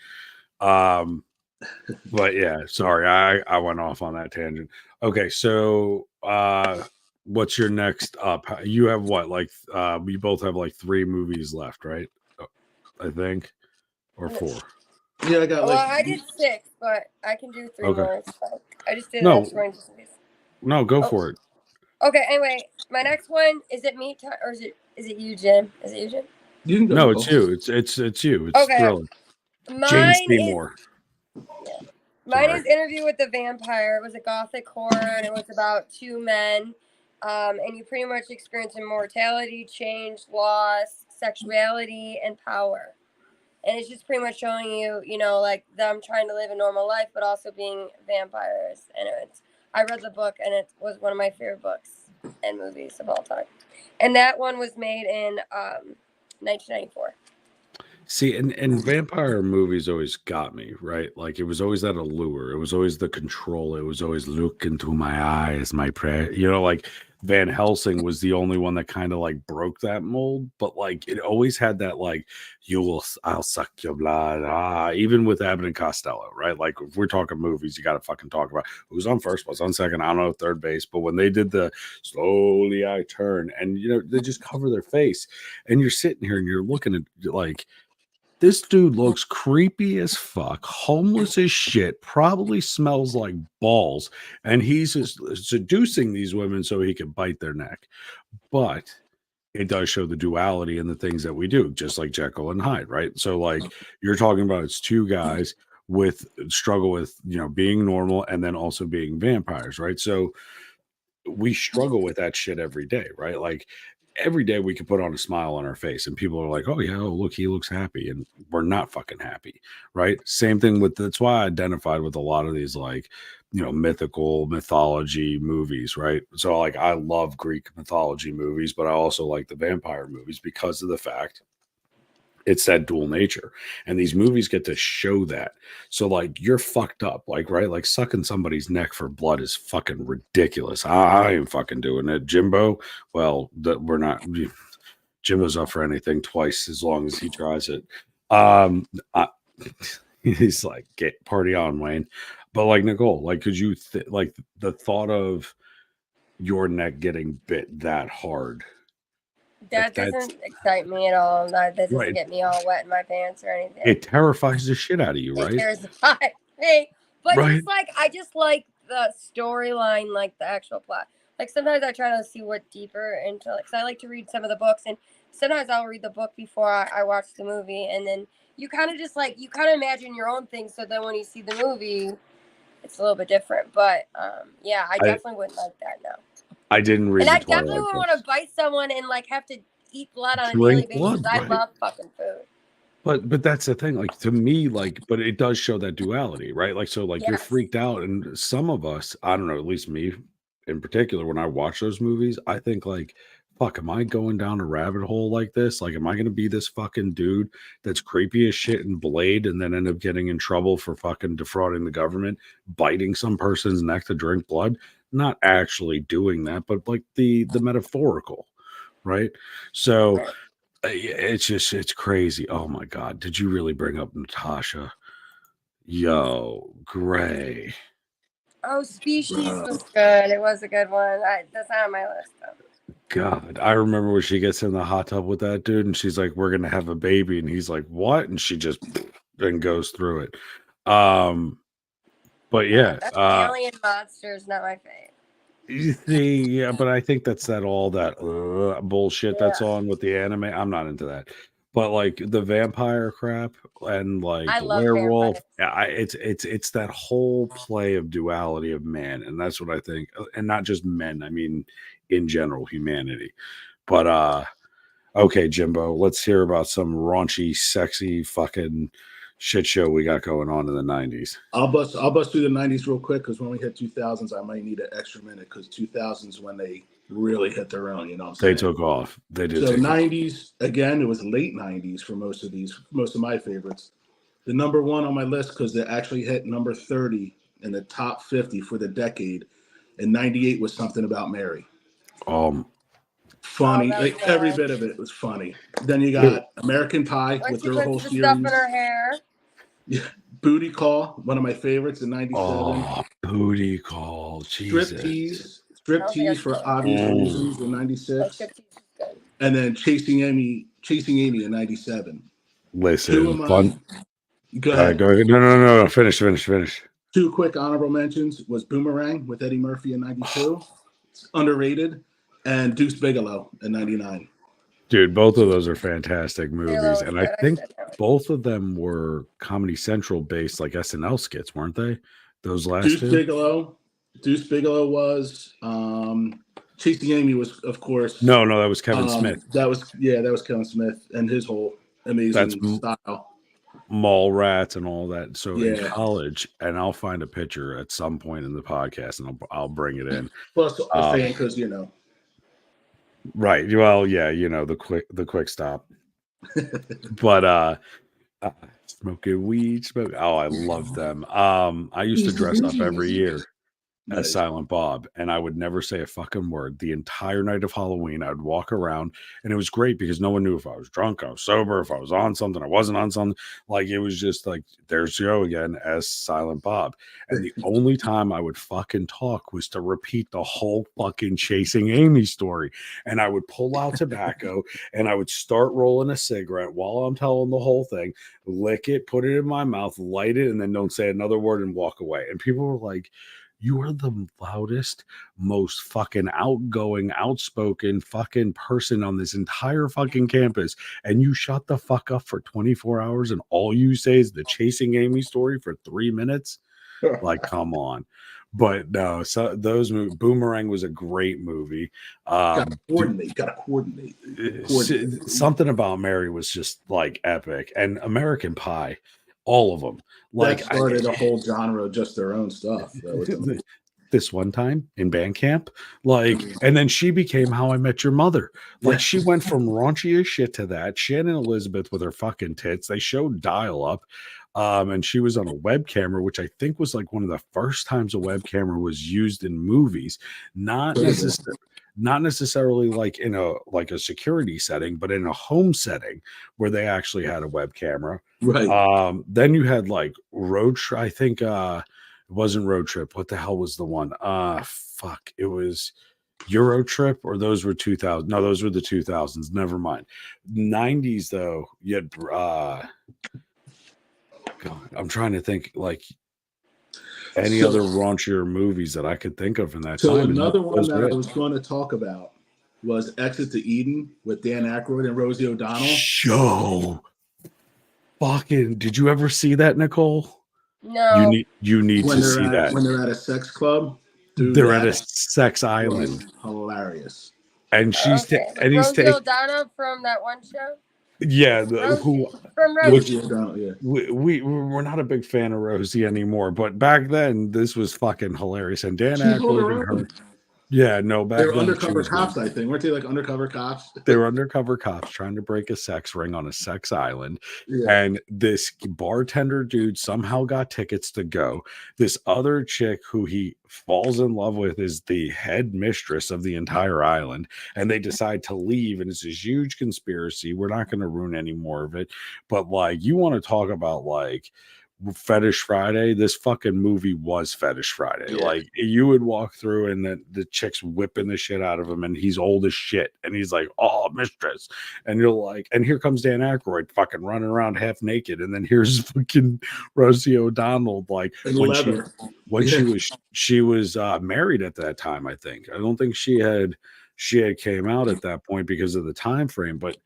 But yeah, sorry, I went off on that tangent. Okay, so what's your next up? You have what? Like we both have like 3 movies left, right? I think, or 4. Yeah, I got I did 6, but I can do 3 more. So I just did No. an extra one just in case. No, go for it. Okay. Anyway, my next one is it me or is it you, Jim? Is it you, Jim? You can go. No, it's you. It's you. It's Okay. Thriller. James Seymour. Mine is Interview with the Vampire. It was a gothic horror, and it was about 2 men. And you pretty much experience immortality, change, loss, sexuality, and power. And it's just pretty much showing you, like them trying to live a normal life, but also being vampires. And I read the book, and it was one of my favorite books and movies of all time. And that one was made in 1994. See, and vampire movies always got me, right? Like it was always that allure. It was always the control. It was always look into my eyes, my prayer. Like Van Helsing was the only one that kind of like broke that mold, but like it always had that like I'll suck your blood. Even with Abbott and Costello, right? Like if we're talking movies, you got to fucking talk about who's on first, what's on second. I don't know, third base, but when they did the slowly I turn, and they just cover their face, and you're sitting here and you're looking at like. This dude looks creepy as fuck, homeless as shit, probably smells like balls, and he's just seducing these women so he can bite their neck. But it does show the duality in the things that we do, just like Jekyll and Hyde, right? So, like you're talking about, it's 2 guys with struggle with being normal and then also being vampires, right? So we struggle with that shit every day, right? Like every day we can put on a smile on our face and people are like, oh yeah, look, he looks happy, and we're not fucking happy, right? Same thing that's why I identified with a lot of these like mythology movies, right? So like I love Greek mythology movies, but I also like the vampire movies because of the fact it's that dual nature, and these movies get to show that. So like you're fucked up, like, right? Like sucking somebody's neck for blood is fucking ridiculous. I ain't fucking doing it. Jimbo, well, we're not. Jimbo's up for anything twice as long as he tries it. He's like, get party on, Wayne. But like Nicole, like could you like the thought of your neck getting bit that hard? That doesn't excite me at all. That doesn't get me all wet in my pants or anything. It terrifies the shit out of you, right? It terrifies me. But it's like, I just like the storyline, like the actual plot. Like sometimes I try to see what deeper into, like, because I like to read some of the books, and sometimes I'll read the book before I watch the movie, and then you kind of just like, you kind of imagine your own thing, so then when you see the movie, it's a little bit different. But yeah, I definitely wouldn't like that, no. I didn't read. And I definitely would want to bite someone and like have to eat blood on a Drink daily basis. blood, I right. love fucking food. But that's the thing, like, to me, like, but it does show that duality, right? Like, so, like, you're Yes. freaked out, and some of us, I don't know, at least me in particular, when I watch those movies, I think like, fuck, am I going down a rabbit hole like this? Like, am I gonna be this fucking dude that's creepy as shit and Blade, and then end up getting in trouble for fucking defrauding the government, biting some person's neck to drink blood? Not actually doing that, but like the metaphorical, right? So it's crazy. Oh my god, did you really bring up Natasha? Yo, Gray. Oh, Species was good. It was a good one. That's not on my list though. God, I remember when she gets in the hot tub with that dude, and she's like, "We're gonna have a baby," and he's like, "What?" And she just then goes through it. But yeah, That's Alien Monsters, not my fave. you see, yeah, but I think that's all that bullshit that's Yeah. on with the anime. I'm not into that. But like the vampire crap and like I love werewolf, vampires. it's that whole play of duality of man, and that's what I think, and not just men. I mean, in general, humanity. But okay, Jimbo, let's hear about some raunchy, sexy, fucking shit show we got going on in the 90s. I'll bust through the 90s real quick because when we hit 2000s, I might need an extra minute because 2000s when they really hit their own. You know what I'm saying? They took off. They did. So take off. 90s again, it was late 90s for most of my favorites. The number one on my list because they actually hit number 30 in the top 50 for the decade. And 98 was Something About Mary. Funny, Oh, like that's every nice. bit of it was funny. Then you got American Pie When with she their whole puts the stuff in series. her hair. Booty Call, one of my favorites in 97. Oh, Booty Call. Jesus. Striptease for obvious reasons in Like, 96. Striptease is good. And then Chasing Amy in 97. Who Listen, am fun. I? Go ahead. Go ahead. No. Finish. Two quick honorable mentions was Boomerang with Eddie Murphy in 92. It's underrated. And Deuce Bigelow in 99. Dude, both of those are fantastic movies. was And good. I I think said that. both of them were Comedy Central based, like SNL skits, weren't they? Those last Deuce two? Bigelow was Chasing Amy was, of course. No, that was Kevin Smith. That was Kevin Smith and his whole amazing style. Mallrats and all that. So in Yeah. college, and I'll find a picture at some point in the podcast and I'll bring it in. Plus a fan because Right. Well, yeah, the quick stop. But smoking weed, I love them. I used to dress up every year as Silent Bob, and I would never say a fucking word. The entire night of Halloween, I'd walk around, and it was great because no one knew if I was drunk, I was sober, if I was on something, I wasn't on something. Like, it was just like, there's Joe again as Silent Bob. And the only time I would fucking talk was to repeat the whole fucking Chasing Amy story. And I would pull out tobacco and I would start rolling a cigarette while I'm telling the whole thing, lick it, put it in my mouth, light it, and then don't say another word and walk away. And people were like, you are the loudest, most fucking outgoing, outspoken fucking person on this entire fucking campus. And you shut the fuck up for 24 hours and all you say is the Chasing Amy story for 3 minutes? Like, come on. But no, so those Boomerang was a great movie. Gotta coordinate. Something About Mary was just like epic. And American Pie. All of them. Like, that started a whole genre, just their own stuff. This one time in band camp, like, and then she became How I Met Your Mother. Like, she went from raunchy as shit to that. Shannon Elizabeth with her fucking tits. They showed dial up, and she was on a web camera, which I think was like one of the first times a web camera was used in movies. Not necessarily like in a security setting, but in a home setting where they actually had a web camera. Right. Then you had like Road Trip. I think it wasn't Road Trip. What the hell was the one? Fuck. It was Euro Trip, or those were 2000. No, those were the 2000s. Never mind. 90s though. You had God, I'm trying to think like any other raunchier movies that I could think of in that so time. Another one that I was going to talk about was Exit to Eden with Dan Aykroyd and Rosie O'Donnell. Show. Fucking, did you ever see that, Nicole? No. You need to see that. When they're at a sex club. Dude, they're at a sex island. Hilarious. and Okay. and he's Rosie taking O'Donnell from that one show. who Rosie from Which Rosie. is down, yeah. we're not a big fan of Rosie anymore, but back then this was fucking hilarious. And Dan She pulled Aykroyd her and her, own. yeah, no, They back were then she undercover was cops, I think. Weren't they like undercover cops? they were undercover cops trying to break a sex ring on a sex island. Yeah. And this bartender dude somehow got tickets to go. This other chick who he falls in love with is the head mistress of the entire island. And they decide to leave. And it's this huge conspiracy. We're not going to ruin any more of it. But like, you want to talk about like Fetish Friday? This fucking movie was Fetish Friday. Yeah. Like, you would walk through and the chick's whipping the shit out of him, and he's old as shit, and he's like, "Oh, mistress," and you're like, and here comes Dan Aykroyd fucking running around half naked, and then here's fucking Rosie O'Donnell like And when leather. she was married at that time. I think I don't think she had came out at that point because of the time frame, but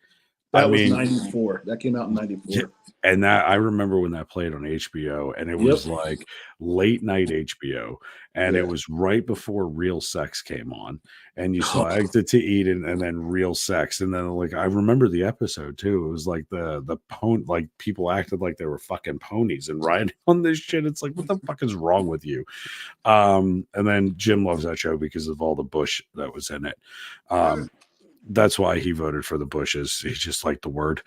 That I was mean, 94. That came out in 94. Yeah. And that I remember when that played on HBO, and it was like late night HBO, and it was right before Real Sex came on, and you saw Exit to Eden, and then Real Sex, and then like I remember the episode too. It was like the pony, like people acted like they were fucking ponies and riding on this shit. It's like, what the fuck is wrong with you? And then Jim loves that show because of all the Bush that was in it. That's why he voted for the Bushes. He just liked the word.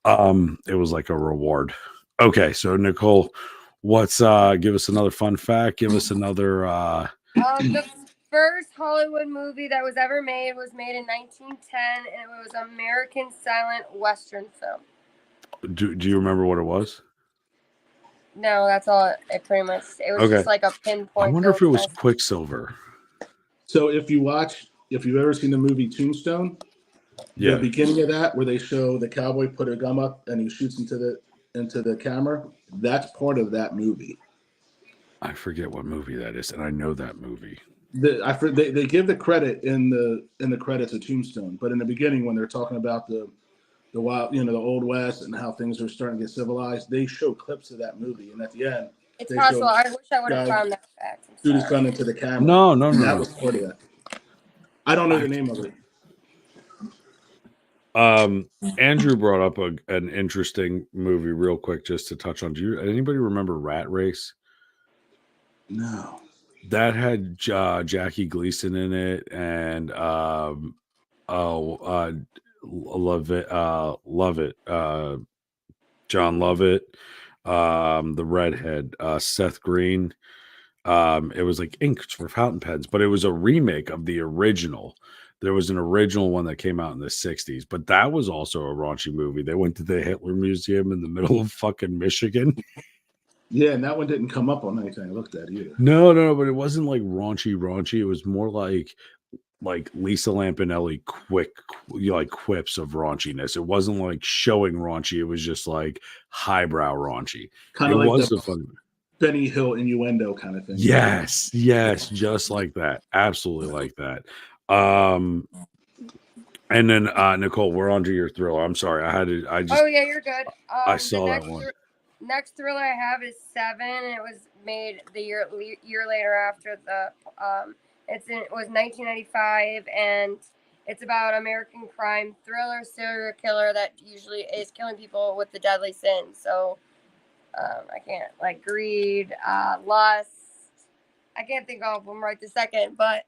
It was like a reward. Okay, so Nicole, what's give us another fun fact? Give us another The first Hollywood movie that was ever made was made in 1910, and it was American silent Western film. do you remember what it was? No, that's all. It pretty much. It was just like a pinpoint. I wonder if it was Quicksilver. So if you've ever seen the movie Tombstone, the beginning of that where they show the cowboy put a gum up and he shoots into the camera, that's part of that movie. I forget what movie that is, and I know that movie. They give the credit in the credits of Tombstone, but in the beginning when they're talking about the wild, the Old West and how things are starting to get civilized, they show clips of that movie, and at the end, it's possible. I wish I would have found that fact. Shoot his gun into the camera. No. That was part of that. I don't know the name of it. Andrew brought up an interesting movie real quick just to touch on. Do anybody remember Rat Race? No. That had Jackie Gleason in it, and Lovett, John Lovett, the redhead, Seth Green. It was like inks for fountain pens, but it was a remake of the original. There was an original one that came out in the 60s, but that was also a raunchy movie. They went to the Hitler Museum in the middle of fucking Michigan. Yeah, and that one didn't come up on anything I looked at either. No, but it wasn't like raunchy. It was more like Lisa Lampanelli quips of raunchiness. It wasn't like showing raunchy. It was just like highbrow raunchy. Kind of like was the a fun Benny Hill innuendo kind of thing. Yes, just like that. Absolutely like that. And then Nicole, we're on to your thriller. I'm sorry. Oh yeah, you're good. I saw that one. Next thriller I have is Seven, and it was made the year later after the it was 1995, and it's about American crime thriller serial killer that usually is killing people with the deadly sins. So I can't, like, greed, lust. I can't think of them right this second, but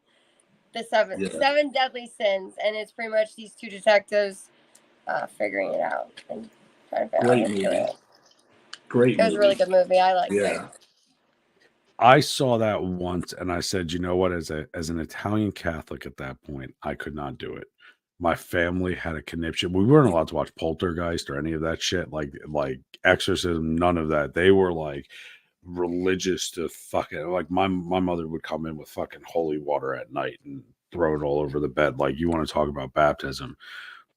the seven deadly sins, and it's pretty much these two detectives figuring it out and trying to figure out how to do it. Great. It was a really good movie. I liked it. I saw that once, and I said, you know what? As an Italian Catholic at that point, I could not do it. My family had a conniption. We weren't allowed to watch Poltergeist or any of that shit, like Exorcism, none of that. They were like religious to fucking, like my mother would come in with fucking holy water at night and throw it all over the bed. Like, you want to talk about baptism.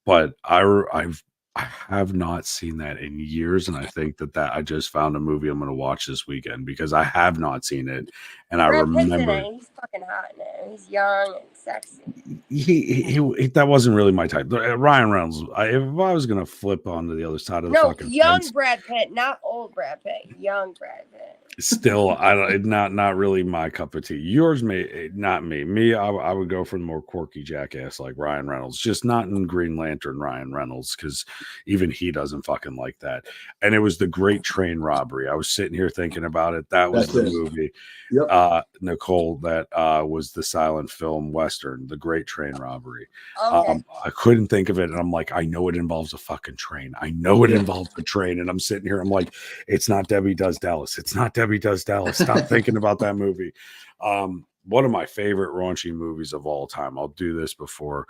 But I have not seen that in years, and I think that I just found a movie I'm going to watch this weekend because I have not seen it, and I remember he's fucking hot in it. He's young and sexy. He that wasn't really my type. Ryan Reynolds. If I was going to flip onto the other side of the fucking young fence, Brad Pitt, not old Brad Pitt. Young Brad Pitt. Still, I don't, not really my cup of tea. Yours may not me. I would go for the more quirky jackass like Ryan Reynolds, just not in Green Lantern Ryan Reynolds, because even he doesn't fucking like that. And it was the Great Train Robbery. I was sitting here thinking about it. That was That's the it. movie, Yep. Nicole. That was the silent film Western, The Great Train Robbery. Okay. I couldn't think of it, and I'm like, I know it involves a fucking train. I know it involves a train, and I'm sitting here. I'm like, it's not Debbie Does Dallas. It's not Debbie Does Dallas. Stop thinking about that movie. One of my favorite raunchy movies of all time. I'll do this before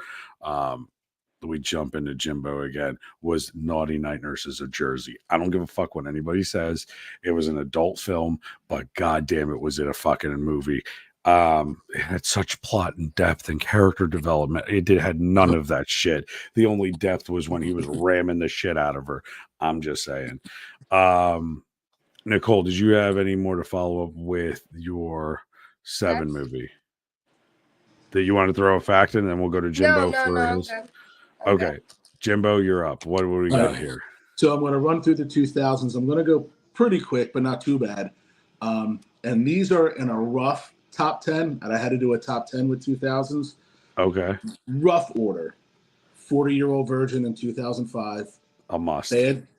we jump into Jimbo again. Was Naughty Night Nurses of Jersey. I don't give a fuck what anybody says. It was an adult film, but goddamn, it was in a fucking movie. It had such plot and depth and character development. Had none of that shit. The only depth was when he was ramming the shit out of her. I'm just saying. Nicole, did you have any more to follow up with your 7 movie that you want to throw a fact in, and then we'll go to Jimbo for his? Okay, Jimbo, you're up. What do we got here? So I'm going to run through the 2000s. I'm going to go pretty quick, but not too bad. And these are in a rough top 10, and I had to do a top 10 with 2000s. Okay. Rough order. 40-Year-Old Virgin in 2005. A must.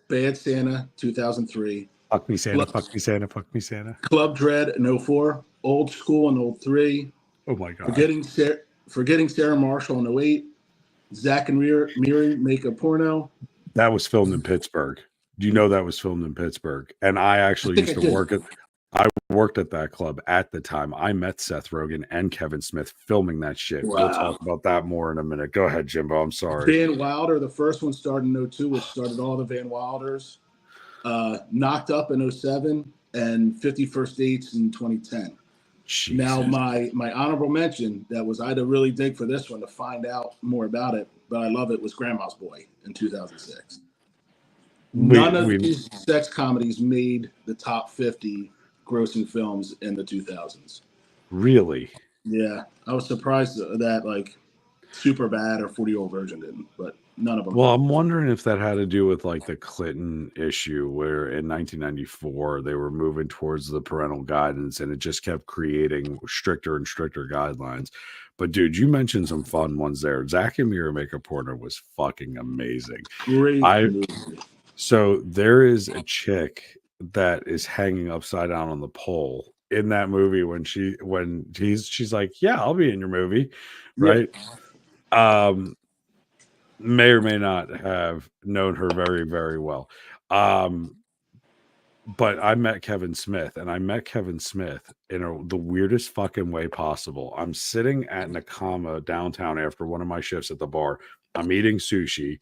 Bad Santa, 2003. Fuck me, Santa. Fuck me, Santa. Fuck me, Santa. Club Dread in 04. Old School in 03. Oh, my God. Forgetting Sarah Marshall in 08. Zach and Miri Make a Porno. That was filmed in Pittsburgh. Do you know that was filmed in Pittsburgh? And I actually used to work at... I worked at that club at the time. I met Seth Rogen and Kevin Smith filming that shit. Wow. We'll talk about that more in a minute. Go ahead, Jimbo. I'm sorry. Van Wilder, the first one started in 02, which started all the Van Wilders. Knocked Up in 07 and 50 First Dates in 2010. Jesus. Now, my honorable mention that was I had to really dig for this one to find out more about it, but I love it, was Grandma's Boy in 2006. None of these sex comedies made the top 50 grossing films in the 2000s. Really? Yeah, I was surprised that like Superbad or 40-Year-Old Virgin didn't, but none of them. Well, I'm wondering if that had to do with like the Clinton issue, where in 1994 they were moving towards the parental guidance, and it just kept creating stricter and stricter guidelines. But dude, you mentioned some fun ones there. Zach and Miri Make a Porno was fucking amazing. Great movie. So there is a chick that is hanging upside down on the pole in that movie when she's like, yeah, I'll be in your movie, right? Yeah. May or may not have known her very, very well. But I met Kevin Smith, and I met Kevin Smith in the weirdest fucking way possible. I'm sitting at Nakama downtown after one of my shifts at the bar. I'm eating sushi,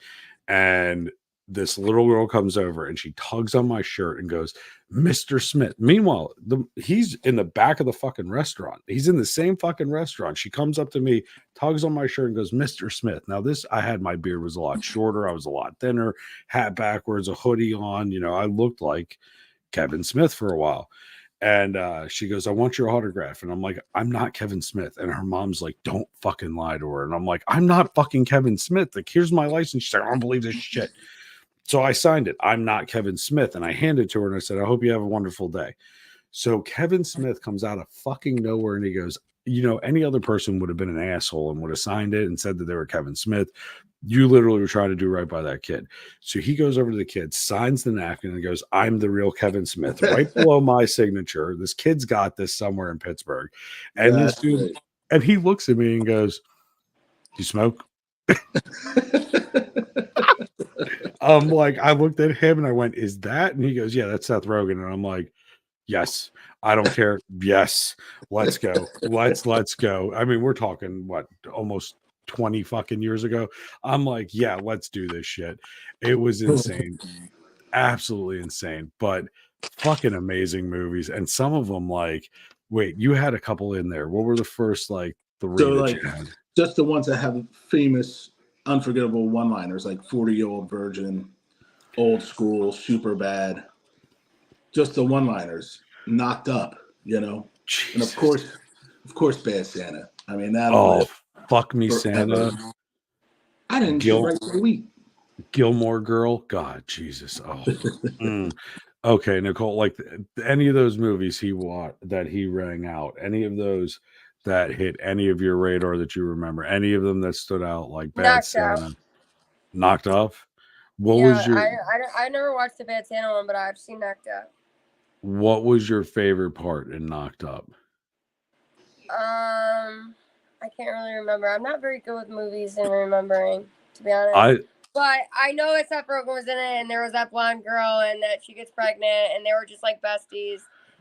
and this little girl comes over and she tugs on my shirt and goes, Mr. Smith. Meanwhile, he's in the back of the fucking restaurant. He's in the same fucking restaurant. She comes up to me, tugs on my shirt and goes, Mr. Smith. Now I had my beard was a lot shorter. I was a lot thinner, hat backwards, a hoodie on. You know, I looked like Kevin Smith for a while. And she goes, I want your autograph. And I'm like, I'm not Kevin Smith. And her mom's like, don't fucking lie to her. And I'm like, I'm not fucking Kevin Smith. Like, here's my license. She's like, I don't believe this shit. So I signed it. I'm not Kevin Smith. And I handed it to her and I said, I hope you have a wonderful day. So Kevin Smith comes out of fucking nowhere and he goes, you know, any other person would have been an asshole and would have signed it and said that they were Kevin Smith. You literally were trying to do right by that kid. So he goes over to the kid, signs the napkin and goes, I'm the real Kevin Smith, right below my signature. This kid's got this somewhere in Pittsburgh. And this dude, and he looks at me and goes, do you smoke? I'm like, I looked at him and I went, is that? And he goes, yeah, that's Seth Rogen. And I'm like, yes, I don't care. Yes, let's go. Let's go. I mean, we're talking what, almost 20 fucking years ago. I'm like, yeah, let's do this shit. It was insane. Absolutely insane, but fucking amazing movies. And some of them, like, wait, you had a couple in there. What were the first like 3 so, that like, you had? Just the ones that have famous unforgettable one-liners like 40-Year-Old Virgin, Old School, Superbad. Just the one-liners. Knocked Up, you know. Jesus. And of course, Bad Santa. I mean, that. Oh, fuck me, Santa. I didn't right for a week. Gilmore Girl. God, Jesus. Oh. Okay, Nicole, like any of those movies he watched that he rang out, any of those that hit any of your radar that you remember, any of them that stood out like Bad Knocked Out. Santa, Knocked Off. What Yeah, was your I never watched the Bad Santa one, but I've seen Knocked Out. what was your favorite part in Knocked Up? I can't really remember. I'm not very good with movies and remembering, to be honest. I But I know that Seth Rogen was in it, and there was that blonde girl, and that she gets pregnant, and they were just like besties,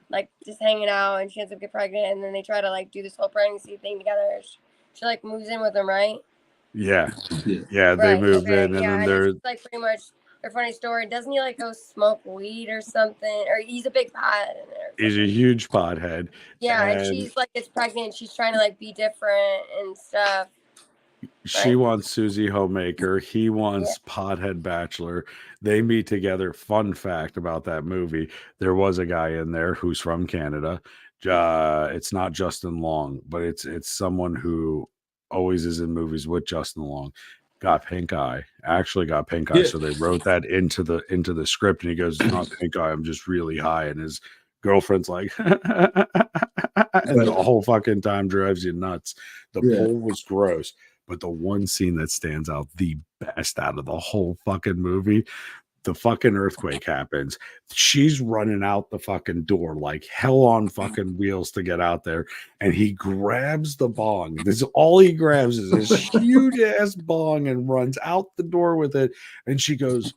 like just hanging out, and she ends up getting pregnant, and then they try to like do this whole pregnancy thing together. She like moves in with him, right? yeah, Yeah. yeah, they Right. move Okay. in and Yeah, then and they're it's like pretty much their funny story. Doesn't he like go smoke weed or something? Or he's a big pot in there. he's a huge pothead. Yeah, and and she's like gets pregnant. She's trying to like be different and stuff. she Right. wants Susie Homemaker. He wants Pothead Bachelor. They meet together. Fun fact about that movie: there was a guy in there who's from Canada. It's not Justin Long, but it's someone who always is in movies with Justin Long. Got pink eye. Actually got pink eye. Yeah. So they wrote that into the script, and he goes, "It's not pink eye. I'm just really high." And his girlfriend's like, and the whole fucking time drives you nuts. The Yeah. pool was gross. But the one scene that stands out the best out of the whole fucking movie, the fucking earthquake happens. She's running out the fucking door like hell on fucking wheels to get out there. And he grabs the bong. This is all he grabs is this huge ass bong and runs out the door with it. And she goes,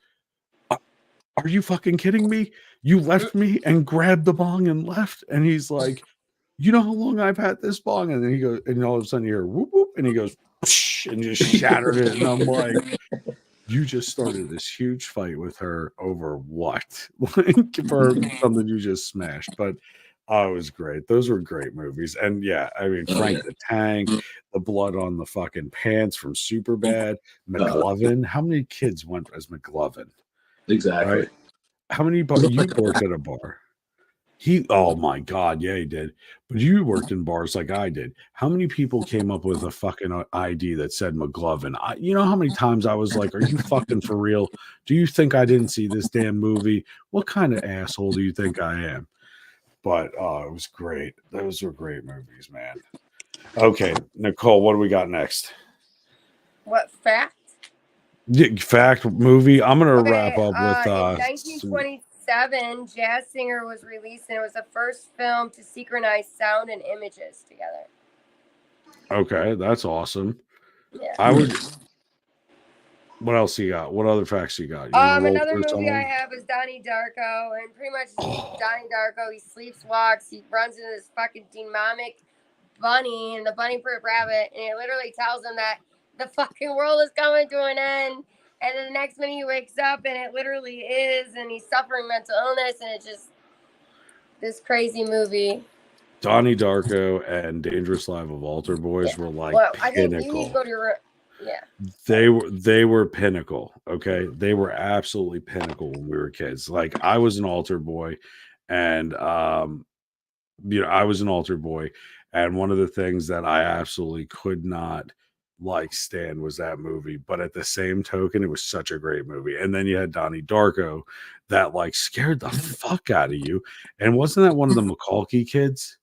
"Are you fucking kidding me? You left me and grabbed the bong and left?" And he's like, "You know how long I've had this bong?" And then he goes, and all of a sudden you hear whoop whoop, and he goes, "Psh," and just shattered it. And I'm like, you just started this huge fight with her over what? Like for something you just smashed. But it was great. Those were great movies. And yeah, I mean, Frank the Tank, the blood on the fucking pants from Superbad, McLovin. How many kids went as McLovin? Exactly. Right? How many you worked at a bar? Oh my God, yeah, he did. But you worked in bars like I did. How many people came up with a fucking ID that said McLovin? You know how many times I was like, "Are you fucking for real? Do you think I didn't see this damn movie? What kind of asshole do you think I am?" But it was great. Those were great movies, man. Okay, Nicole, what do we got next? What fact? Fact movie. I'm gonna Okay, wrap up with in 1927, Jazz Singer was released, and it was the first film to synchronize sound and images together. Okay, that's awesome. Yeah. I would. What else you got? What other facts you got? You wanna roll Another through some movie of I them? have is Donnie Darko, and pretty much Donnie Darko, he sleeps, walks, he runs into this fucking demonic bunny and the bunny fruit rabbit, and it literally tells him that the fucking world is coming to an end. And then the next minute he wakes up and it literally is, and he's suffering mental illness, and it's just this crazy movie. Donnie Darko and Dangerous Life of Altar Boys were like Well, I think you need pinnacle. to go to your yeah. They were pinnacle. Okay, they were absolutely pinnacle when we were kids. Like I was an altar boy, and I was an altar boy, and one of the things that I absolutely could not like stand was that movie. But at the same token, it was such a great movie. And then you had Donnie Darko that like scared the fuck out of you. And wasn't that one of the McCulkey kids?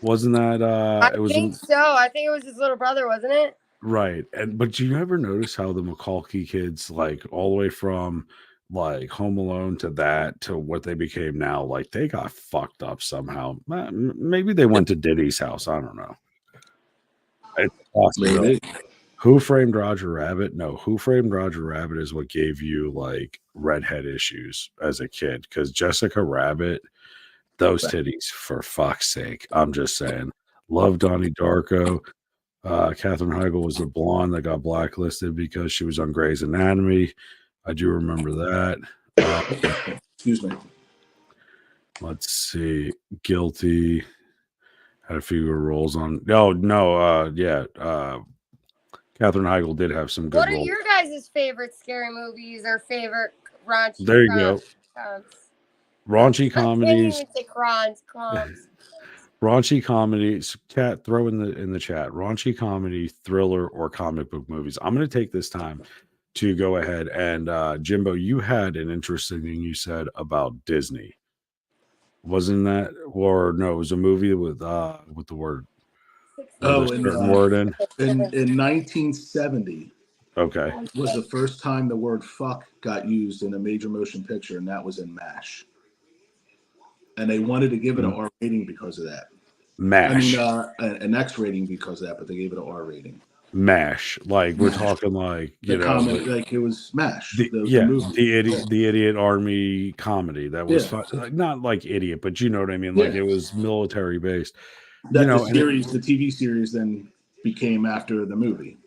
Wasn't that I think so. I think it was his little brother, wasn't it? right? And but do you ever notice how the McCulkey kids, like all the way from like Home Alone to that to what they became now, like they got fucked up somehow. Maybe they went to Diddy's house. I don't know. It's possible. Maybe. Who Framed Roger Rabbit? No, Who Framed Roger Rabbit is what gave you like redhead issues as a kid. Because Jessica Rabbit, those titties, for fuck's sake. I'm just saying. Love Donnie Darko. Katherine Heigl was the blonde that got blacklisted because she was on Grey's Anatomy. I do remember that. Excuse me. Let's see. Guilty. Had a few roles on. Yeah. Katherine Heigl did have some good What are roles. your guys' favorite scary movies or favorite raunchy? There you go. Raunchy I can't comedies. even say crimes. Raunchy comedies. Cat, throw in the chat. Raunchy comedy, thriller, or comic book movies. I'm going to take this time to go ahead and Jimbo, you had an interesting thing you said about Disney. Wasn't that, or no, it was a movie with the word, with Oh, a certain word in. in 1970 Okay. was the first time the word "fuck" got used in a major motion picture, and that was in MASH. And they wanted to give it an R rating because of that. MASH. I mean, an X rating because of that, but they gave it an R rating. MASH. Like we're MASH. talking like, you The know, comment, like it was MASH. the movie. the idiot army comedy that was fun. Like, not like idiot, but you know what I mean. Like Yeah. it was military based. That You know, the series, the TV series, then became after the movie.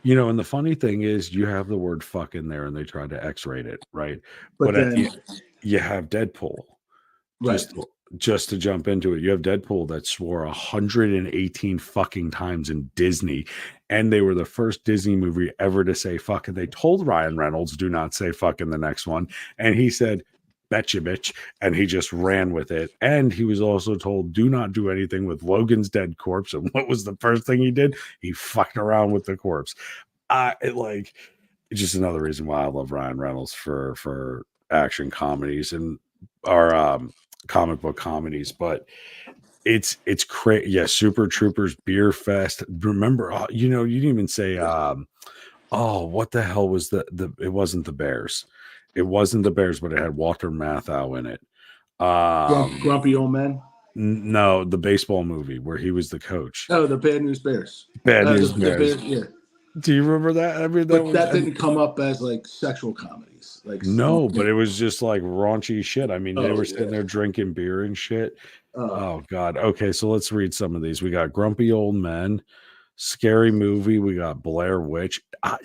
you know, and the funny thing is, you have the word "fuck" in there, and they tried to X-rate it, right? But At then, you have Deadpool. right. Just to jump into it, you have Deadpool that swore 118 fucking times in Disney, and they were the first Disney movie ever to say fuck. And they told Ryan Reynolds, "Do not say fuck in the next one," and he said, "Betcha, bitch," and he just ran with it. And he was also told, "Do not do anything with Logan's dead corpse." And what was the first thing he did? He fucked around with the corpse. It's just another reason why I love Ryan Reynolds for action comedies and our comic book comedies. But it's crazy. Yeah, Super Troopers, Beer Fest. Remember, you know, you didn't even say oh, what the hell was the it wasn't the Bears. It wasn't the Bears, but it had Walter Matthau in it. Grumpy Old Men. No, the baseball movie where he was the coach. Oh, the Bad News Bears. Bad News Bears. Yeah. Do you remember that? I mean, that didn't come up as like sexual comedies. Like no, but it was just like raunchy shit. I mean, they were sitting there yeah. drinking beer and shit. Oh God. Okay, so let's read some of these. We got Grumpy Old Men, Scary Movie. We got Blair Witch. I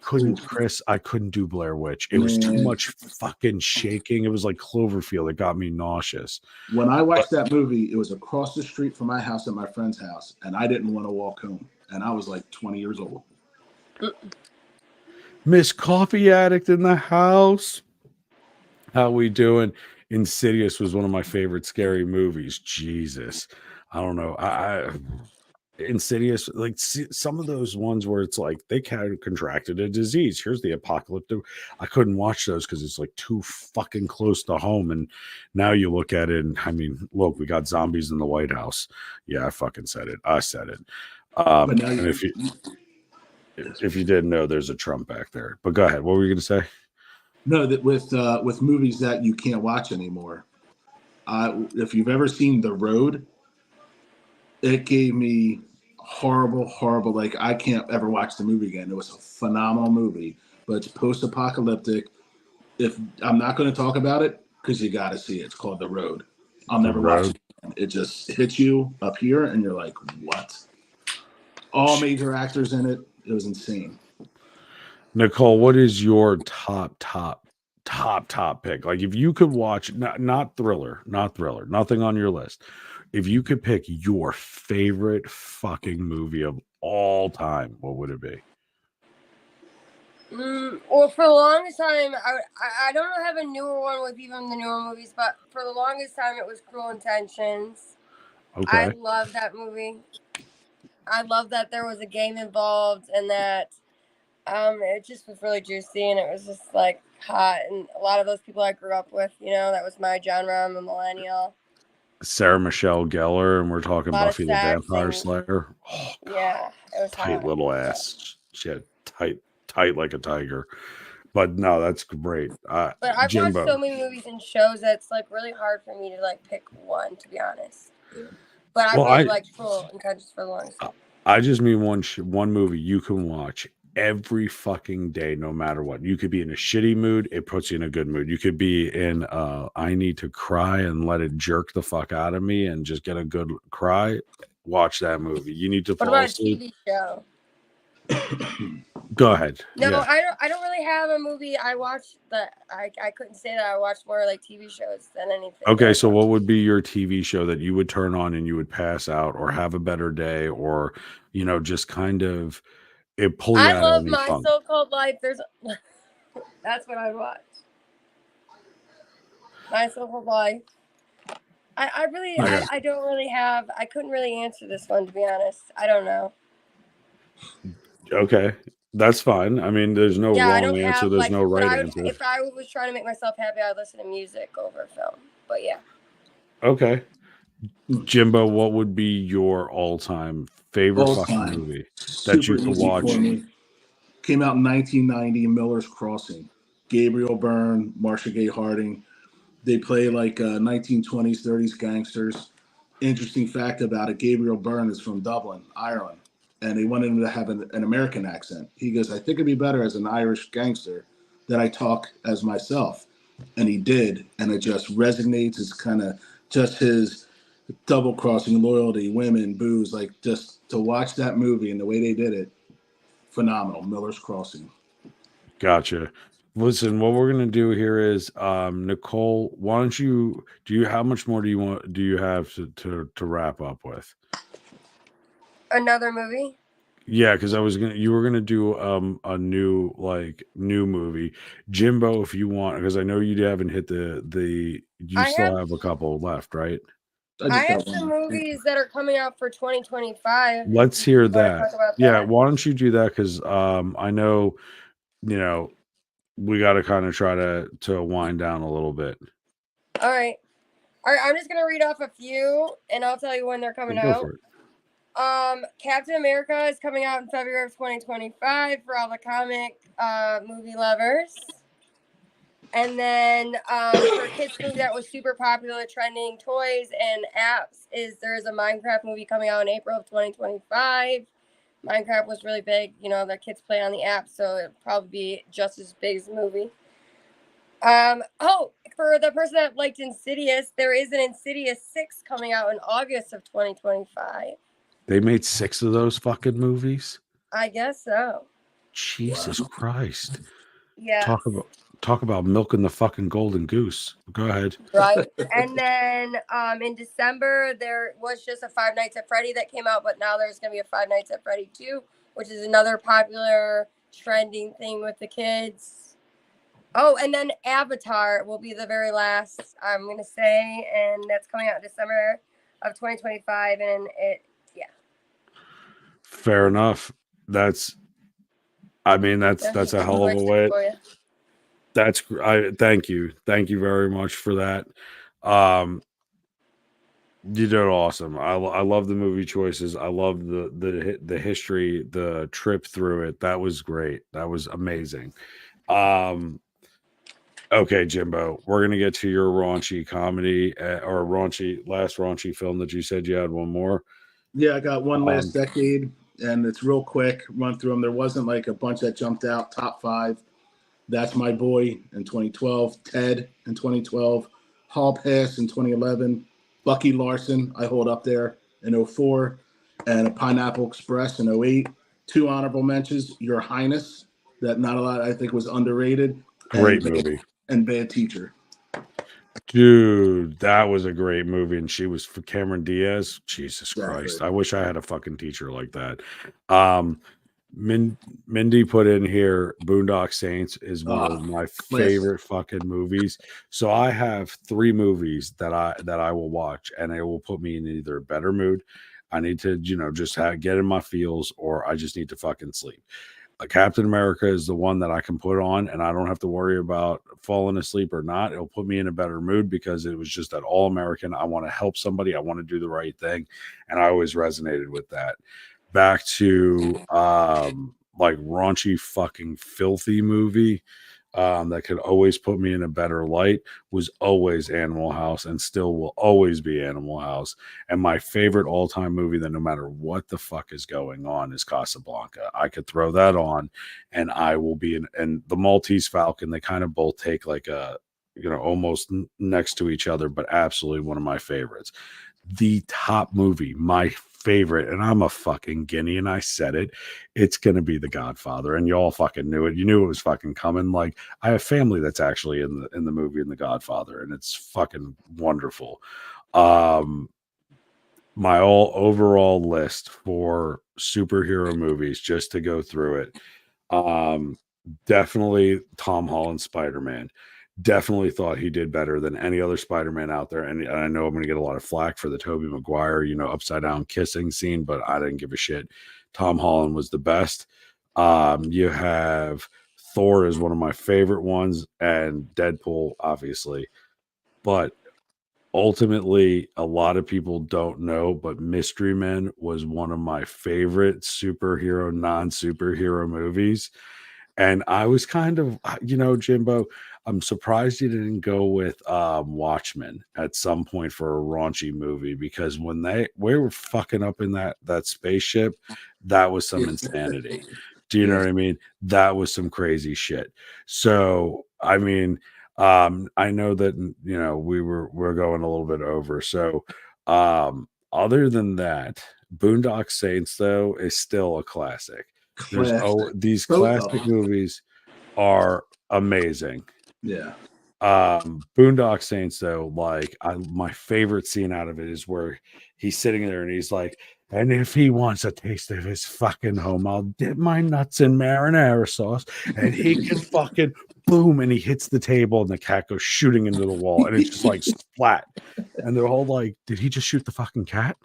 couldn't do Blair Witch. It was too much fucking shaking. It was like Cloverfield. It got me nauseous. When I watched that movie, it was across the street from my house at my friend's house, and I didn't want to walk home. And I was like 20 years old. Miss Coffee Addict in the house. How we doing? Insidious was one of my favorite scary movies. Jesus, I don't know. Insidious, like some of those ones where it's like they kind of contracted a disease. Here's the apocalyptic. I couldn't watch those because it's like too fucking close to home. And now you look at it, and I mean, look, we got zombies in the White House. Yeah, I fucking said it. I said it. And if you didn't know, there's a Trump back there. But go ahead. What were you going to say? No, that with movies that you can't watch anymore. If you've ever seen The Road, it gave me horrible. Like I can't ever watch the movie again. It was a phenomenal movie, but it's post-apocalyptic. If I'm not going to talk about it, because you got to see it. It's called The Road. I'll never watch it again. It just hits you up here, and you're like, what? All major actors in it. It was insane. Nicole, what is your top pick? Like if you could watch, not thriller, nothing on your list. If you could pick your favorite fucking movie of all time, what would it be? Well, for the longest time, I don't have a newer one with even the newer movies, but for the longest time, it was Cruel Intentions. Okay. I love that movie. I love that there was a game involved and that it just was really juicy and it was just like hot. And a lot of those people I grew up with, you know, that was my genre. I'm a millennial. Sarah Michelle Gellar, and we're talking Buffy the Vampire and, Slayer. Oh, yeah, it was tight hot. little ass. Shit, tight like a tiger. But no, that's great. But I've Jimbo. watched so many movies and shows that it's like really hard for me to like pick one, to be honest. But I really like Cruel Intentions for the longest time. I just mean one movie you can watch every fucking day, no matter what. You could be in a shitty mood, it puts you in a good mood. You could be in I need to cry and let it jerk the fuck out of me and just get a good cry. Watch that movie. You need to fall asleep. What about a TV show? Go ahead. No, yeah. I don't really have a movie I watched that I couldn't say that I watched more like TV shows than anything. Okay, so what would be your TV show that you would turn on and you would pass out or have a better day or, you know, just kind of it pull you out of I love My So-Called Life. That's what I watch. My So-Called Life. I don't really have. I couldn't really answer this one, to be honest. I don't know. Okay. That's fine. I mean, there's no Yeah, I wrong don't answer. have There's like. no But right I would, answer. if I was trying to make myself happy, I'd listen to music over film. But yeah, Okay. Jimbo, what would be your all-time favorite All fucking time. movie that Super you could easy watch? for me. Came out in 1990, Miller's Crossing. Gabriel Byrne, Marcia Gay Harding. They play like 1920s, 30s gangsters. Interesting fact about it, Gabriel Byrne is from Dublin, Ireland. And they wanted him to have an American accent. He goes, I think it'd be better as an Irish gangster that I talk as myself. And he did. And it just resonates. It's kind of just his double crossing, loyalty, women, booze. Like just to watch that movie and the way they did it, phenomenal. Miller's Crossing. Gotcha. Listen, what we're gonna do here is, Nicole, why don't you how much more do you have to wrap up with? another movie. Yeah, because you were gonna do a new movie. Jimbo, if you want, because I know you haven't hit you I still have have a couple left, right? I I just have got some one. movies that are coming out for 2025. Let's If hear you want to that. talk about Yeah, that. why don't you do that? Because I know, you know, we got to kind of try to wind down a little bit. All right. All right. I'm just gonna read off a few, and I'll tell you when they're coming Go out. for it. Captain America is coming out in February of 2025 for all the comic movie lovers. And then for kids movie that was super popular, trending toys and apps there's a Minecraft movie coming out in April of 2025. Minecraft was really big, the kids play on the app, so it'll probably be just as big as the movie. For the person that liked Insidious, there is an Insidious 6 coming out in August of 2025. They made 6 of those fucking movies. I guess so. Jesus Christ! Yeah. Talk about milking the fucking golden goose. Go ahead. Right. And then in December, there was just a Five Nights at Freddy that came out, but now there's going to be a Five Nights at Freddy 2, which is another popular trending thing with the kids. Oh, and then Avatar will be the very last, I'm going to say, and that's coming out in December of 2025. And Fair enough. That's a hell of a way. Thank you very much for that. You did awesome. I love the movie choices. I love the history, the trip through it. That was great. That was amazing. Okay, Jimbo, we're gonna get to your raunchy comedy or last raunchy film that you said you had one more. Yeah, I got one last decade, and it's real quick. Run through them. There wasn't like a bunch that jumped out. Top 5. That's My Boy in 2012. Ted in 2012. Hall Pass in 2011. Bucky Larson, I hold up there in 2004. And a Pineapple Express in 2008. 2 honorable mentions. Your Highness, that not a lot I think was underrated. Great movie. And Bad Teacher. Dude, that was a great movie, and she was for Cameron Diaz. Jesus Christ, I wish I had a fucking teacher like that. Mindy put in here Boondock Saints is one of my favorite fucking movies. So I have 3 movies that I will watch, and it will put me in either a better mood. I need to, just get in my feels, or I just need to fucking sleep. Captain America is the one that I can put on, and I don't have to worry about falling asleep or not. It'll put me in a better mood because it was just that all American. I want to help somebody. I want to do the right thing. And I always resonated with that. Back to raunchy fucking filthy movie that could always put me in a better light was always Animal House, and still will always be Animal House. And my favorite all-time movie that no matter what the fuck is going on is Casablanca. I could throw that on and I will be and the Maltese Falcon, they kind of both take like a, almost next to each other, but absolutely one of my favorites. The top movie, my favorite, and I'm a fucking guinea, and I said it, it's gonna be The Godfather, and y'all fucking knew it. You knew it was fucking coming. Like, I have family that's actually in the movie in The Godfather, and it's fucking wonderful. My overall list for superhero movies, just to go through it, definitely Tom Holland Spider-Man. Definitely thought he did better than any other Spider-Man out there. And I know I'm going to get a lot of flack for the Tobey Maguire, upside down kissing scene, but I didn't give a shit. Tom Holland was the best. You have Thor is one of my favorite ones, and Deadpool, obviously. But ultimately, a lot of people don't know, but Mystery Men was one of my favorite superhero, non-superhero movies. And I was kind of, Jimbo, I'm surprised you didn't go with Watchmen at some point for a raunchy movie, because when we were fucking up in that spaceship, that was some insanity. Do you know Yeah. what I mean? That was some crazy shit. So, I mean, I know that we're going a little bit over. So, other than that, Boondock Saints though is still a classic. Classic. These Both of classic them. movies are amazing. Yeah. Boondock Saints though, like my favorite scene out of it is where he's sitting there and he's like, and if he wants a taste of his fucking home, I'll dip my nuts in marinara sauce and he can fucking boom, and he hits the table and the cat goes shooting into the wall and it's just like splat. And they're all like, did he just shoot the fucking cat?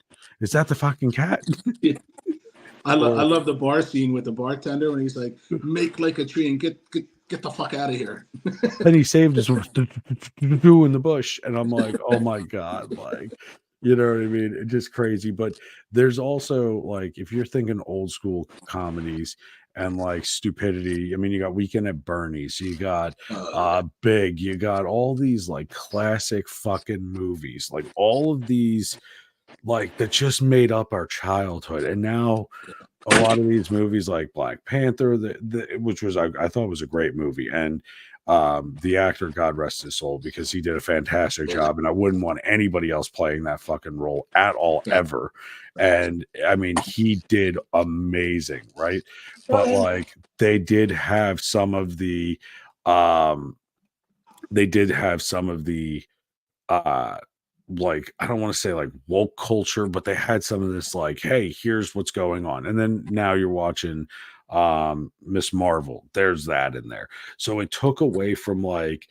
Is that the fucking cat? I love the bar scene with the bartender when he's like, make like a tree and get the fuck out of here. Then he saved his in the bush, and I'm like, oh my god, like, you know what I mean? It's just crazy. But there's also, like, if you're thinking old school comedies and like stupidity, I mean, you got Weekend at Bernie's, you got Big, you got all these like classic fucking movies, like all of these like that just made up our childhood. And now a lot of these movies like Black Panther, which was I thought was a great movie, and the actor, God rest his soul, because he did a fantastic job, and I wouldn't want anybody else playing that fucking role at all ever. And I mean, he did amazing, right? But like they did have some of the they did have some of the uh like, I don't want to say like woke culture, but they had some of this like, hey, here's what's going on. And then now you're watching Miss Marvel. There's that in there. So it took away from like,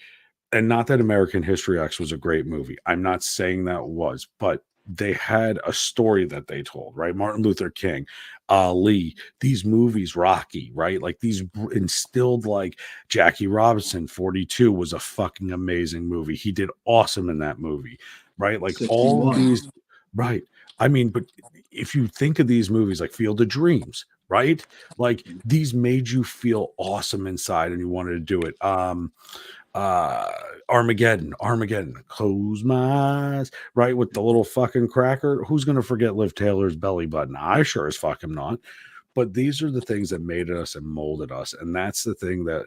and not that American History X was a great movie. I'm not saying that was, but they had a story that they told, right? Martin Luther King, Ali, these movies, Rocky, right? Like these instilled, like Jackie Robinson, 42 was a fucking amazing movie. He did awesome in that movie, right? Like all of 61. these, right? I mean, but if you think of these movies like Field of Dreams, right? Like these made you feel awesome inside and you wanted to do it. Armageddon, close my eyes, right? With the little fucking cracker. Who's gonna forget Liv Taylor's belly button? I sure as fuck am not. But these are the things that made us and molded us. And that's the thing that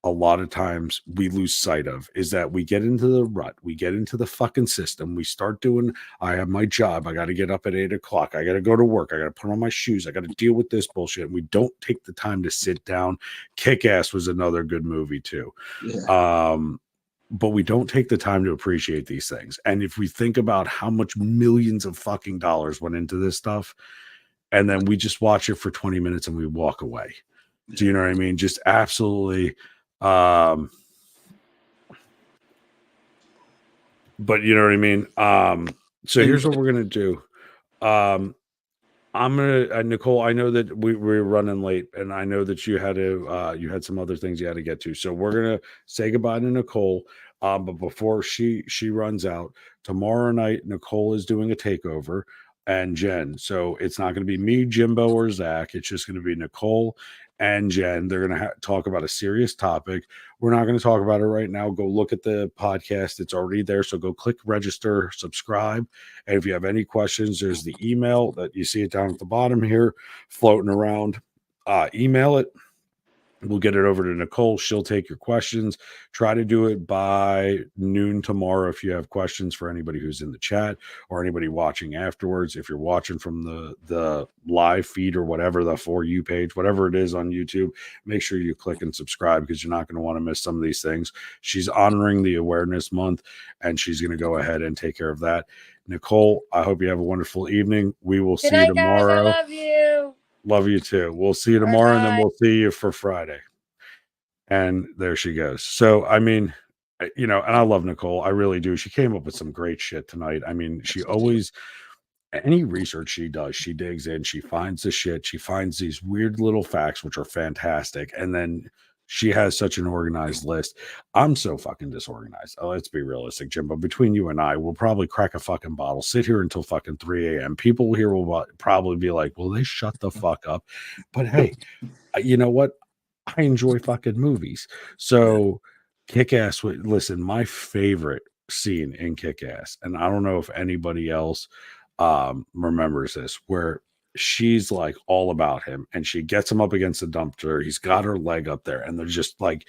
a lot of times we lose sight of, is that we get into the rut, we get into the fucking system, we start doing, I have my job, I got to get up at 8 o'clock, I got to go to work, I got to put on my shoes, I got to deal with this bullshit. And we don't take the time to sit down. Kick Ass was another good movie too. Yeah. But we don't take the time to appreciate these things. And if we think about how much millions of fucking dollars went into this stuff, and then we just watch it for 20 minutes and we walk away. Do you know what I mean? Just absolutely. But you know what I mean? So here's what we're gonna do. I'm gonna Nicole, I know that we're running late, and I know that you had some other things you had to get to. So we're gonna say goodbye to Nicole. But before she runs out, tomorrow night, Nicole is doing a takeover, and Jen. So it's not gonna be me, Jimbo, or Zach. It's just gonna be Nicole and Jen. They're going to talk about a serious topic. We're not going to talk about it right now. Go look at the podcast. It's already there. So go click register, subscribe. And if you have any questions, there's the email that you see it down at the bottom here floating around. Email it. We'll get it over to Nicole. She'll take your questions. Try to do it by noon tomorrow if you have questions for anybody who's in the chat or anybody watching afterwards. If you're watching from the live feed or whatever, the For You page, whatever it is on YouTube, make sure you click and subscribe, because you're not going to want to miss some of these things. She's honoring the awareness month, and she's going to go ahead and take care of that. Nicole, I hope you have a wonderful evening. We will see you tomorrow. Guys, I love you. Love you too. We'll see you tomorrow, and then we'll see you for Friday. And there she goes. So, I mean, and I love Nicole. I really do. She came up with some great shit tonight. I mean, she always, any research she does, she digs in, she finds the shit, she finds these weird little facts, which are fantastic. And then she has such an organized list. I'm so fucking disorganized. Oh, let's be realistic, Jim. But between you and I, we'll probably crack a fucking bottle, sit here until fucking 3 a.m. People here will probably be like, well, they shut the fuck up. But hey, you know what? I enjoy fucking movies. So Kick Ass, listen, my favorite scene in Kick Ass, and I don't know if anybody else remembers this, where she's like all about him and she gets him up against the dumpster. He's got her leg up there, and they're just like,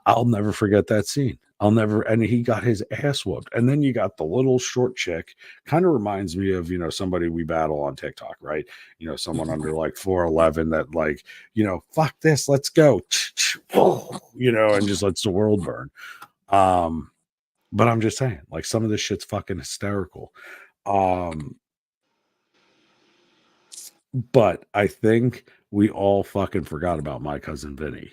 I'll never forget that scene. And he got his ass whooped. And then you got the little short chick, kind of reminds me of, somebody we battle on TikTok, right? Someone under like 4'11 that like, fuck this, let's go, and just lets the world burn. But I'm just saying, like, some of this shit's fucking hysterical. But I think we all fucking forgot about My Cousin Vinny.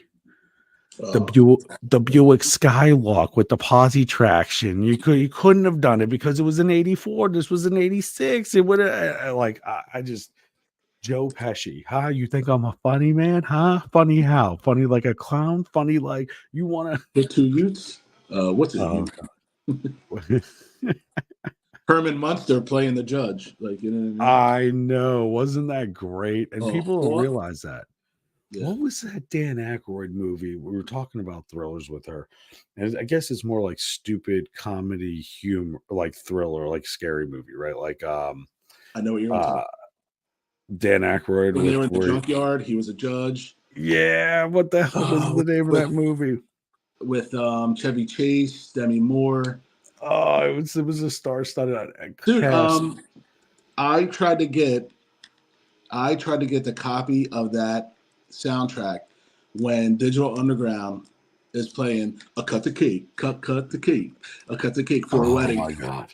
The Buick Skylark with the posi traction. You couldn't have done it because it was an 84. This was an 86. It would have I just Joe Pesci. Huh? You think I'm a funny man? Huh? Funny how? Funny like a clown? Funny like you want to The Two Youths? What's his name? Herman Munster playing the judge. Like, you know what I mean? I know. Wasn't that great? And people don't realize that. Yeah. What was that Dan Aykroyd movie? We were talking about thrillers with her, and I guess it's more like stupid comedy humor, like thriller, like scary movie, right? Like I know what you're talking about. Dan Aykroyd. When they were in the junkyard, he was a judge. Yeah, what the hell was the name of that movie? With Chevy Chase, Demi Moore. Oh, it was a star-studded dude. cast. I tried to get the copy of that soundtrack when Digital Underground is playing a cut the cake for a wedding. Oh my god,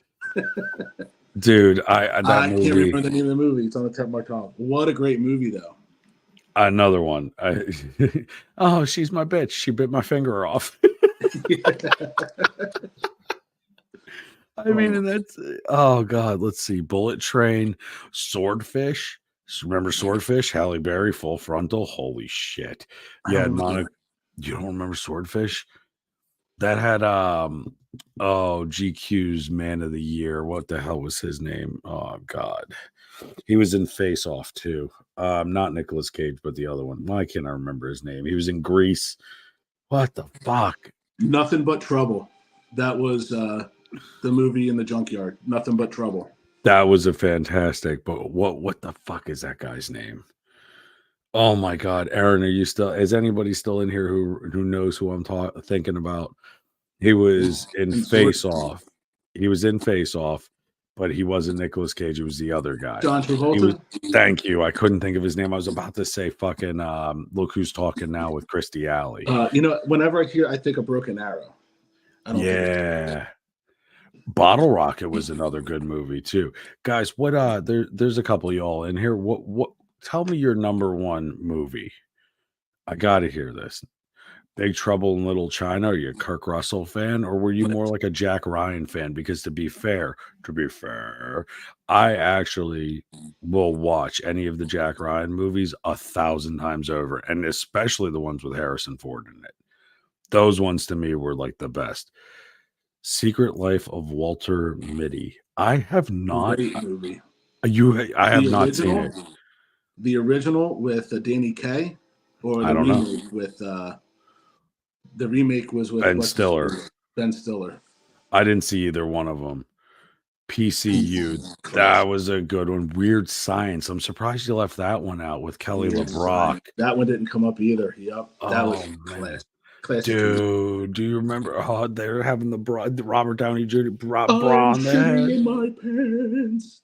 dude! I can't remember the name of the movie. It's on the tip of my tongue. What a great movie, though. Another one. Oh, she's my bitch. She bit my finger off. I mean, and that's oh god. Let's see, Bullet Train, Swordfish. Remember Swordfish? Halle Berry, full frontal. Holy shit! Yeah, you don't remember Swordfish? That had GQ's Man of the Year. What the hell was his name? Oh god, he was in Face Off too. Not Nicolas Cage, but the other one. Why can't I remember his name? He was in Grease. What the fuck? Nothing But Trouble. That was the movie in the junkyard. Nothing But Trouble. That was a fantastic, but what the fuck is that guy's name? Oh my god, Aaron, is anybody still in here who knows who I'm thinking about? He was in Face Off. He was in Face Off, but he wasn't Nicolas Cage. It was the other guy. John Travolta? Thank you. I couldn't think of his name. I was about to say fucking Look Who's Talking Now with Christy Alley. Whenever I think of Broken Arrow. Yeah. Bottle Rocket was another good movie too. Guys, what there's a couple of y'all in here. What tell me your number one movie. I gotta hear this. Big Trouble in Little China. Are you a Kirk Russell fan, or were you more like a Jack Ryan fan? Because to be fair, I actually will watch any of the Jack Ryan movies 1,000 times over, and especially the ones with Harrison Ford in it. Those ones to me were like the best. Secret Life of Walter Mitty. I have not. Great movie. I have not seen it. The original with Danny Kaye, or the remake with the remake was with Ben Stiller. Ben Stiller. I didn't see either one of them. PCU. That was a good one. Weird Science. I'm surprised you left that one out with Kelly LeBrock. That one didn't come up either. Yep. That was classic. Dude, do you remember? Oh, they're having the Robert Downey Jr. bra on there. In my pants.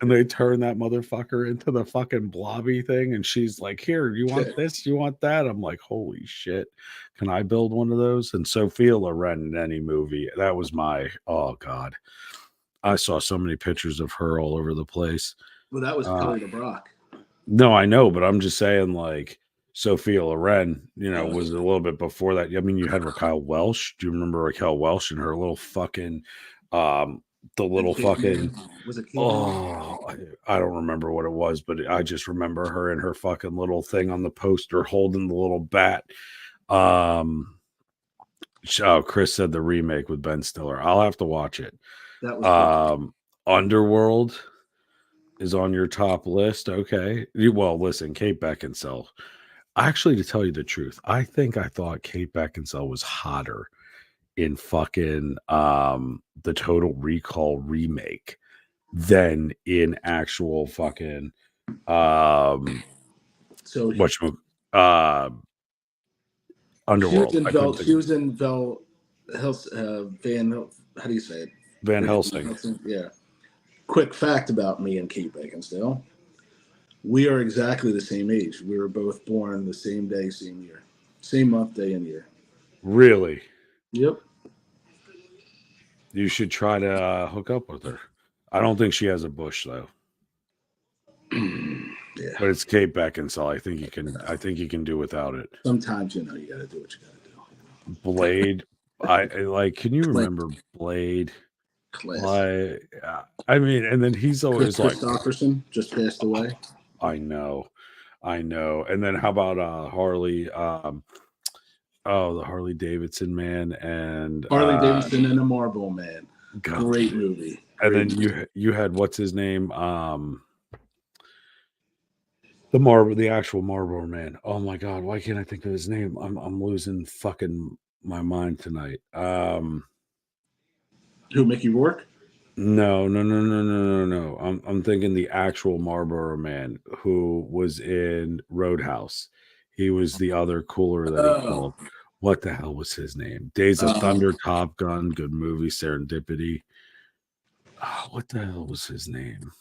And they turn that motherfucker into the fucking blobby thing, and she's like, "Here, you want this? You want that?" I'm like, "Holy shit! Can I build one of those?" And Sophia Loren in any movie, that was my oh god. I saw so many pictures of her all over the place. Well, that was Kelly LeBrock. No, I know, but I'm just saying, like. Sophia Loren, was a little bit before that. I mean, you had Raquel Welch. Do you remember Raquel Welch and her little fucking the little fucking Was it Kate? oh, I don't remember what it was, but I just remember her and her fucking little thing on the poster holding the little bat. Oh, Chris said the remake with Ben Stiller. I'll have to watch it. That was Underworld is on your top list. Okay. Well, listen, Kate Beckinsale. Actually, to tell you the truth, I thought Kate Beckinsale was hotter in fucking the Total Recall remake than in actual fucking so Underworld. She was in Van. How do you say it? Van Helsing. Yeah. Quick fact about me and Kate Beckinsale: we are exactly the same age. We were both born the same day, same year, same month, day, and year. Really? Yep. You should try to hook up with her. I don't think she has a bush though. Yeah. But it's Kate Beckinsale. I think you can do without it. Sometimes you got to do what you got to do. Blade. I like. Can you remember Blade? Classic. I mean, and then he's always Chris Christopherson just passed away. I know. And then how about Harley? The Harley Davidson Man and Harley Davidson and the Marlboro Man. God. Great movie. And then you had what's his name? The actual Marlboro Man. Oh my God, why can't I think of his name? I'm losing fucking my mind tonight. Who, Mickey Rourke? No. I'm thinking the actual Marlboro Man who was in Roadhouse. He was the other cooler that he called. What the hell was his name? Days of Thunder, Top Gun, good movie, Serendipity. What the hell was his name?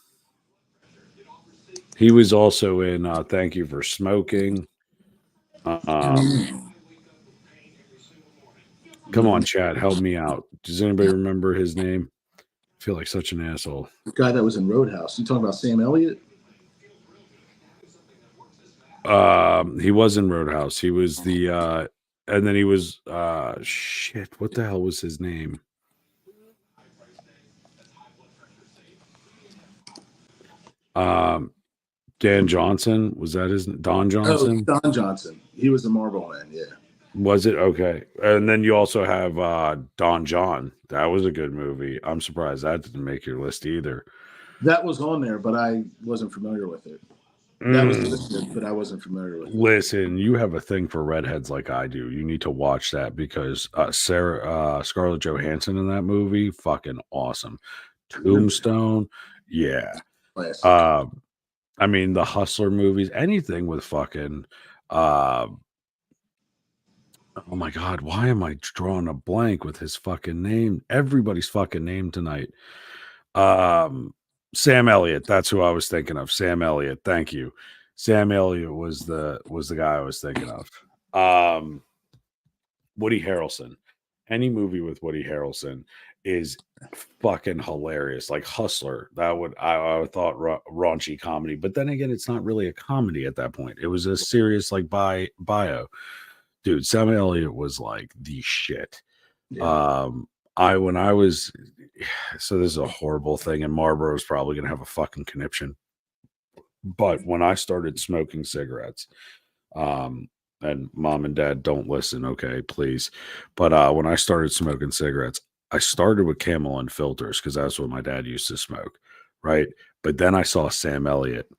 He was also in Thank You for Smoking. Come on, Chad, help me out. Does anybody remember his name? I feel like such an asshole. The guy that was in Roadhouse. You talking about Sam Elliott? He was in Roadhouse. He was the and then he was shit. What the hell was his name? Dan Johnson, was that his Don Johnson? Oh, Don Johnson. He was the Marlboro Man, yeah. Was it? Okay. And then you also have Don John. That was a good movie. I'm surprised that didn't make your list either. That was on there, but I wasn't familiar with it. That was listed, but I wasn't familiar with it. Listen, you have a thing for redheads like I do. You need to watch that because Scarlett Johansson in that movie, fucking awesome. Tombstone, yeah. Classic. I mean, the Hustler movies, anything with fucking oh my God, why am I drawing a blank with his fucking name? Everybody's fucking name tonight. Sam Elliott, that's who I was thinking of. Sam Elliott, thank you. Sam Elliott was the guy I was thinking of. Woody Harrelson. Any movie with Woody Harrelson is fucking hilarious. Like Hustler, that I thought raunchy comedy, but then again, it's not really a comedy at that point. It was a serious like bio. Dude, Sam Elliott was like the shit. Yeah. So this is a horrible thing, and Marlboro's probably gonna have a fucking conniption. But when I started smoking cigarettes, and mom and dad don't listen, okay, please. But when I started smoking cigarettes, I started with Camel and filters because that's what my dad used to smoke, right? But then I saw Sam Elliott,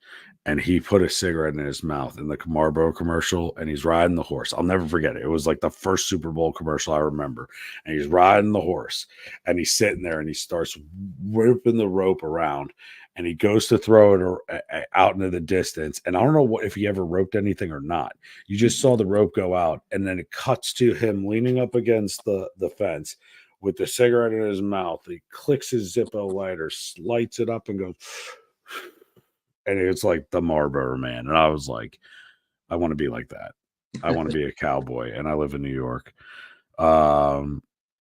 and he put a cigarette in his mouth in the Marlboro commercial, and he's riding the horse. I'll never forget it. It was like the first Super Bowl commercial I remember. And he's riding the horse, and he's sitting there, and he starts whipping the rope around, and he goes to throw it out into the distance. And I don't know if he ever roped anything or not. You just saw the rope go out, and then it cuts to him leaning up against the fence with the cigarette in his mouth. He clicks his Zippo lighter, lights it up, and goes... And it's like the Marlboro Man. And I was like, I want to be like that. I want to be a cowboy. And I live in New York.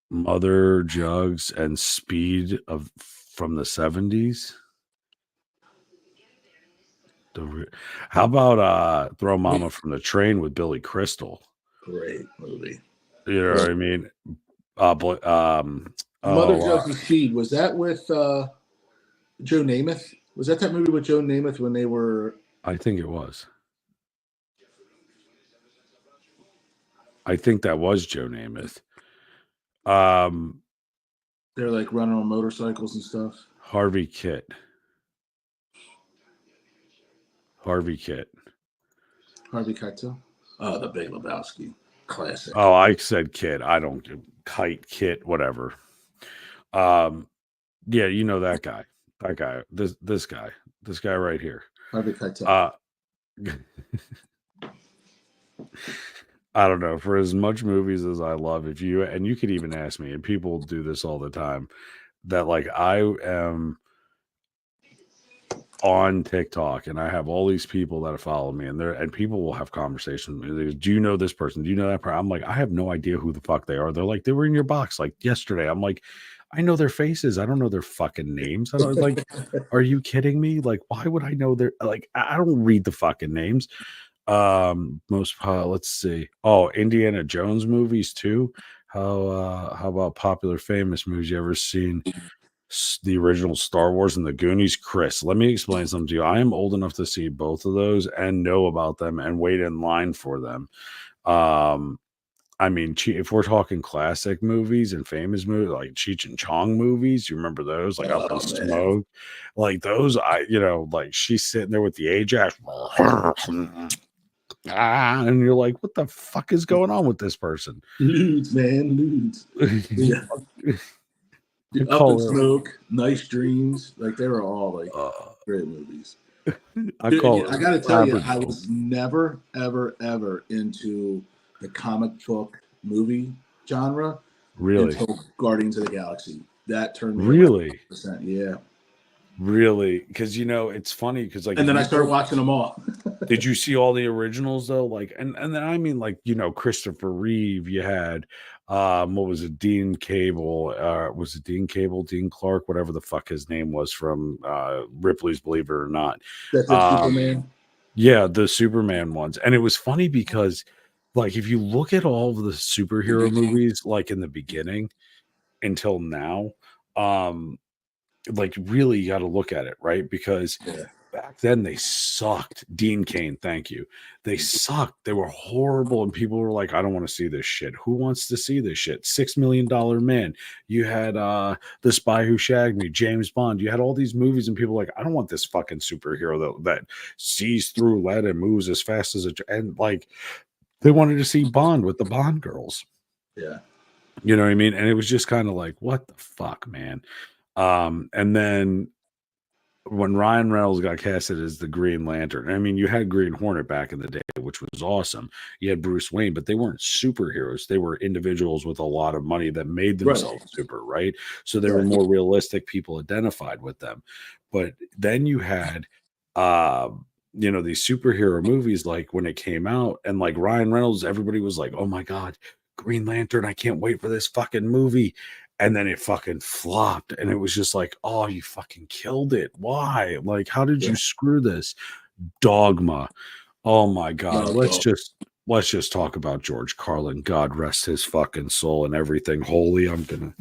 Mother Jugs and Speed from the 70s. How about Throw Mama from the Train with Billy Crystal? Great movie. You know what I mean? Mother Oh, Judgment Speed, was that with Joe Namath? Was that movie with Joe Namath when they were? I think it was. I think that was Joe Namath. They're like running on motorcycles and stuff. Harvey Keitel. Harvey Keitel. Oh, The Big Lebowski, classic. Oh, I said Kid. I don't do Kite, Kit, whatever. Yeah, you know that guy. That guy. This guy right here. Harvey Keitel. I don't know. For as much movies as I love, if you and you could even ask me, and people do this all the time, that like I am on TikTok and I have all these people that follow me, and people will have conversations with me. They go, do you know this person? Do you know that person? I'm like, I have no idea who the fuck they are. They're like, they were in your box like yesterday. I'm like, I know their faces. I don't know their fucking names. I don't like, are you kidding me? Like, why would I know their like I don't read the fucking names. Let's see. Oh, Indiana Jones movies too. How about popular famous movies you ever seen? The original Star Wars and the Goonies. Chris, let me explain something to you. I am old enough to see both of those and know about them and wait in line for them. I mean, if we're talking classic movies and famous movies like Cheech and Chong movies, you remember those? Like Up in Smoke, like those. Like she's sitting there with the Ajax, and you're like, what the fuck is going on with this person? Ludes, man, ludes. Yeah. Up in Smoke, Nice Dreams, like they were all like great movies. I gotta tell you, I was never, ever, ever into the comic book movie genre. Really? Until Guardians of the Galaxy. That turned me really? 100%, yeah. Really? Because it's funny because like, and then I started watching them all. Did you see all the originals though? Like, and then I mean, like, Christopher Reeve. You had what was it? Dean Cable. Was it Dean Cable? Dean Clark? Whatever the fuck his name was from Ripley's Believe It or Not. That's Superman. Yeah, the Superman ones, and it was funny because, like, if you look at all of the superhero movies, like in the beginning until now, like really you got to look at it, right? Because back then they sucked. Dean Cain, thank you. They sucked. They were horrible, and people were like, I don't want to see this shit. Who wants to see this shit? $6 Million Man. You had The Spy Who Shagged Me, James Bond. You had all these movies, and people were like, I don't want this fucking superhero that sees through lead and moves as fast as and like they wanted to see Bond with the Bond girls. Yeah. You know what I mean? And it was just kind of like, what the fuck, man? And then when Ryan Reynolds got casted as the Green Lantern, I mean, you had Green Hornet back in the day, which was awesome. You had Bruce Wayne, but they weren't superheroes. They were individuals with a lot of money that made themselves super, right? So they were more realistic. People identified with them. But then you had, these superhero movies, like when it came out, and like Ryan Reynolds, everybody was like, oh my God, Green Lantern, I can't wait for this fucking movie. And then it fucking flopped, and it was just like, oh, you fucking killed it. Why? Like, how did you screw this? Dogma. Oh my God. Let's just talk about George Carlin. God rest his fucking soul and everything holy. I'm gonna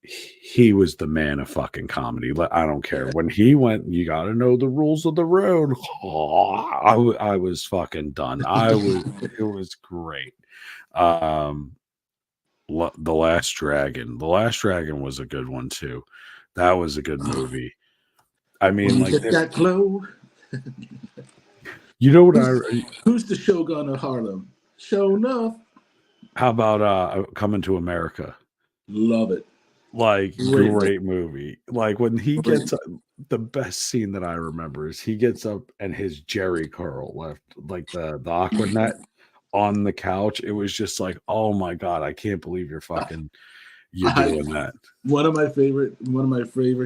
he was the man of fucking comedy. I don't care. When he went, you got to know the rules of the road. Oh, I was fucking done. It was great. The Last Dragon. The Last Dragon was a good one too. That was a good movie. I mean, like that glow. You know what? Who's the Shogun of Harlem? Show enough. How about Coming to America? Love it. Like great movie. Like when he gets up, the best scene that I remember is he gets up and his Jerry curl left, like the Aquanet on the couch. It was just like, oh my God, I can't believe you're doing that. One of my favorites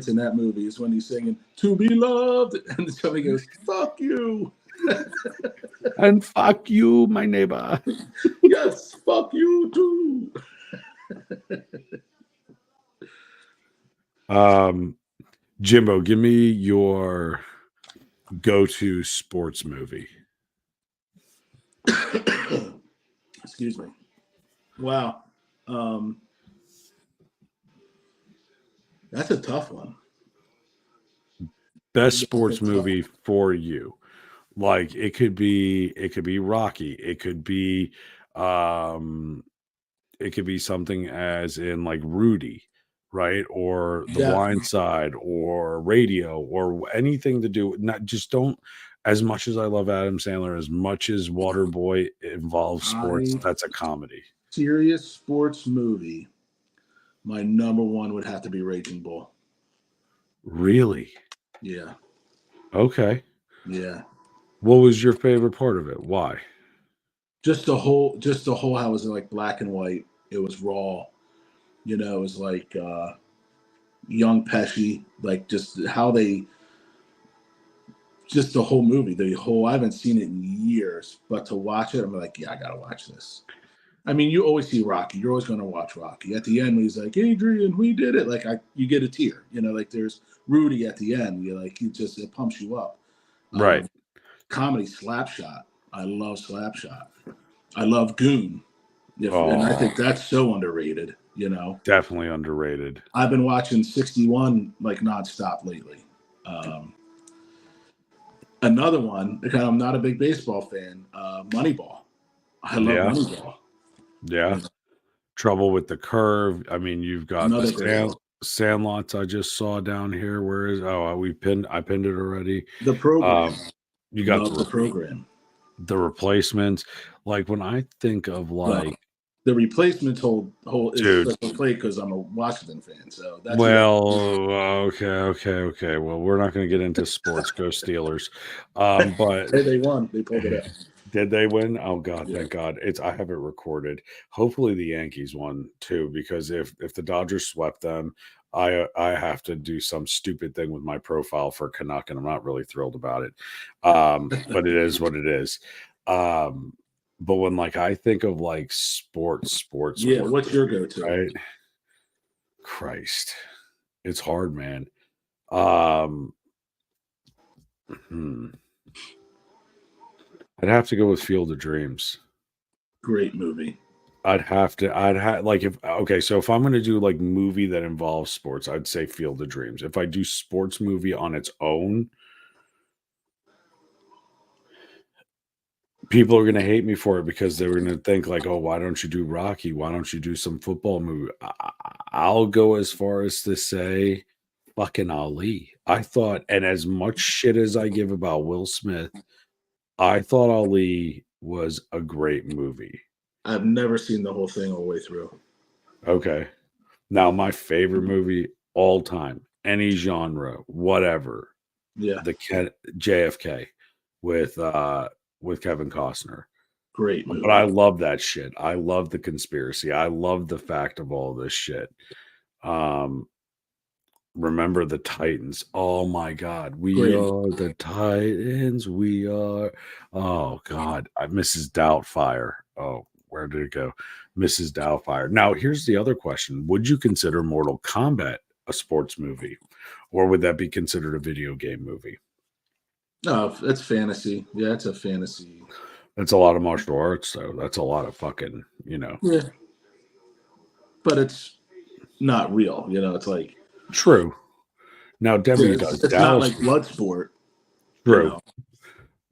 in that movie is when he's singing "To Be Loved," and somebody goes, "Fuck you," and "Fuck you, my neighbor." Yes, fuck you too. Jimbo, give me your go-to sports movie. Excuse me. Wow. That's a tough one. Best sports movie for you. Like it could be Rocky. It could be something as in like Rudy, right? Or The Yeah. Blind Side or Radio or anything to do. Not just don't. As much as I love Adam Sandler, as much as Waterboy involves sports, that's a comedy. Serious sports movie. My number one would have to be Raging Bull. Really? Yeah. Okay. Yeah. What was your favorite part of it? Why? Just the whole how it was like black and white. It was raw. You know, it was like young Pesci, like just how they just the whole movie, I haven't seen it in years, but to watch it, I'm like, yeah, I gotta watch this. I mean, you always see Rocky. You're always going to watch Rocky. At the end, when he's like, Adrian, we did it. Like, you get a tear. You know, like there's Rudy at the end. You're like, it pumps you up. Right. Comedy, Slapshot. I love Slapshot. I love Goon. And I think that's so underrated, you know. Definitely underrated. I've been watching 61 like nonstop lately. Another one, because I'm not a big baseball fan, Moneyball. I love Moneyball. Yeah. Trouble with the Curve. I mean, you've got the Sandlots I just saw down here. Where is I pinned it already. The Program. You got the Program. The Replacements. Like when I think of like the Replacements whole is special play because I'm a Washington fan. So that's okay. Well, we're not going to get into sports. Go Steelers. But they won. They pulled it out. Did they win? Oh God, thank God. I have it recorded. Hopefully the Yankees won too, because if the Dodgers swept them, I have to do some stupid thing with my profile for Canuck, and I'm not really thrilled about it. But it is what it is. But when like I think of like sports, yeah, what's your go-to? Right? Christ, it's hard, man. I'd have to go with Field of Dreams. Great movie. So if I'm going to do like movie that involves sports, I'd say Field of Dreams. If I do sports movie on its own, people are going to hate me for it because they're going to think like, oh, why don't you do Rocky? Why don't you do some football movie? I'll go as far as to say fucking Ali. I thought, and as much shit as I give about Will Smith, I thought Ali was a great movie. I've never seen the whole thing all the way through. Okay. Now, my favorite movie all time, any genre, whatever. Yeah. The JFK with Kevin Costner. Great movie. But I love that shit. I love the conspiracy. I love the fact of all this shit. Remember the Titans. Oh my God. We are the Titans. We are. Oh God. Mrs. Doubtfire. Oh, where did it go? Mrs. Doubtfire. Now, here's the other question. Would you consider Mortal Kombat a sports movie? Or would that be considered a video game movie? No, it's fantasy. Yeah, it's a fantasy. That's a lot of martial arts, though. That's a lot of fucking, Yeah. But it's not real. It's like. True. Now, Debbie does. It's not like Bloodsport. True.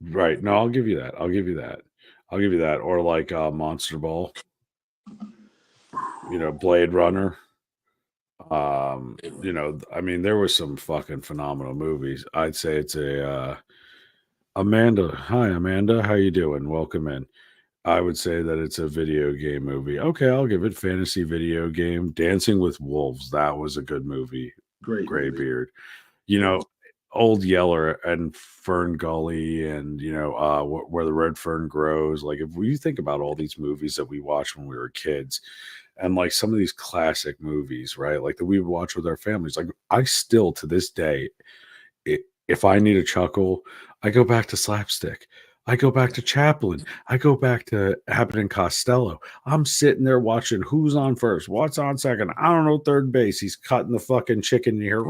Right. No, I'll give you that. Or like Monster Ball. Blade Runner. I mean, there was some fucking phenomenal movies. I'd say it's Amanda. Hi, Amanda. How you doing? Welcome in. I would say that it's a video game movie. Okay, I'll give it fantasy video game. Dancing with Wolves. That was a good movie. Great Graybeard. Old Yeller and Fern Gully and, Where the Red Fern Grows. Like, if you think about all these movies that we watched when we were kids and like some of these classic movies, right? Like that we would watch with our families. Like I still, to this day, if I need a chuckle, I go back to Slapstick. I go back to Chaplin. I go back to Abbott and Costello. I'm sitting there watching who's on first, what's on second. I don't know, third base. He's cutting the fucking chicken here.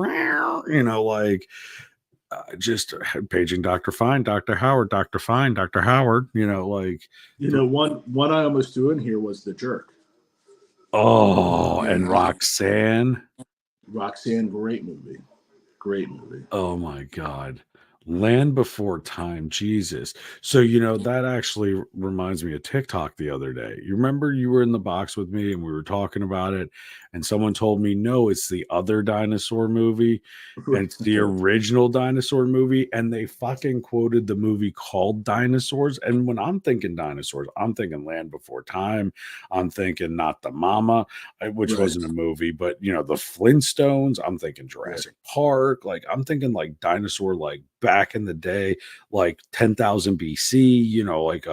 Just paging Dr. Fine, Dr. Howard, Dr. Fine, Dr. Howard. one I almost threw in here was The Jerk. Oh, and Roxanne. Roxanne, great movie. Great movie. Oh my God. Land Before Time. Jesus. So, that actually reminds me of TikTok the other day. You remember you were in the box with me and we were talking about it, and someone told me, no, it's the other dinosaur movie. And it's the original dinosaur movie. And they fucking quoted the movie called Dinosaurs. And when I'm thinking dinosaurs, I'm thinking Land Before Time. I'm thinking Not the Mama, which Right. wasn't a movie, but the Flintstones. I'm thinking Jurassic Park. Like, I'm thinking like dinosaur, like back in the day, like 10,000 BC, like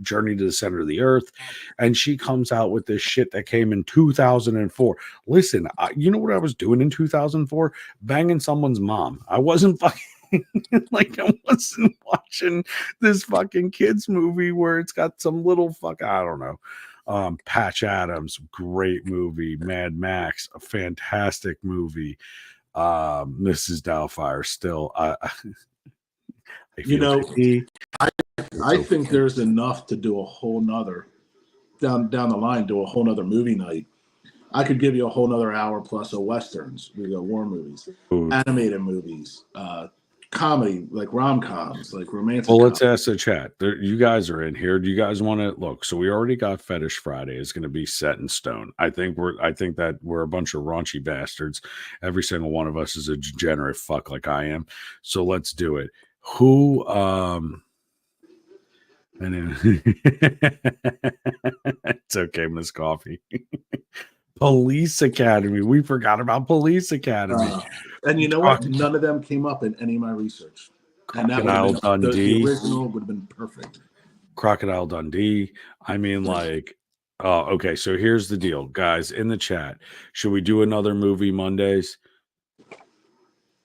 Journey to the Center of the Earth. And she comes out with this shit that came in 2004. Listen, you know what I was doing in 2004? Banging someone's mom. I wasn't fucking like, I wasn't watching this fucking kids movie where it's got some little I don't know. Patch Adams, great movie. Mad Max, a fantastic movie. Mrs. Doubtfire, still. I think there's enough to do a whole nother down the line, do a whole nother movie night. I could give you a whole nother hour plus of westerns. We got war movies, animated movies, comedy, like rom-coms, like romantic. Well, let's ask the chat. You guys are in here. Do you guys want to look? So we already got Fetish Friday is going to be set in stone. I think that we're a bunch of raunchy bastards. Every single one of us is a degenerate fuck like I am. So let's do it. Who it's okay, Miss Coffee. Police Academy. We forgot about Police Academy. And you know what? None of them came up in any of my research. Crocodile Dundee. The original would have been perfect. Crocodile Dundee. I mean, like, okay. So here's the deal, guys. In the chat, should we do another movie Mondays?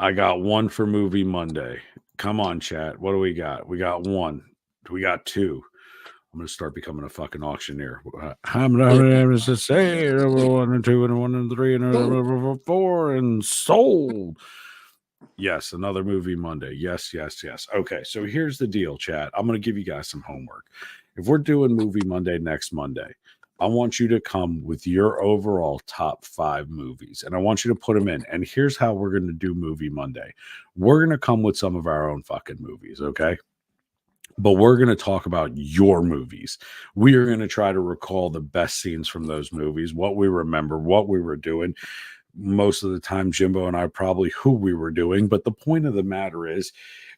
I got one for movie Monday. Come on, chat. What do we got? We got one. We got two. I'm gonna start becoming a fucking auctioneer. How many to say? 1 and 2 and 1 and 3 and 4 and sold. Yes, another movie Monday. Yes. Okay, so here's the deal, chat. I'm gonna give you guys some homework. If we're doing movie Monday next Monday, I want you to come with your overall top 5 movies, and I want you to put them in. And here's how we're gonna do movie Monday. We're gonna come with some of our own fucking movies, okay? But we're going to talk about your movies. We are going to try to recall the best scenes from those movies, what we remember, what we were doing. Most of the time, Jimbo and I probably who we were doing. But the point of the matter is,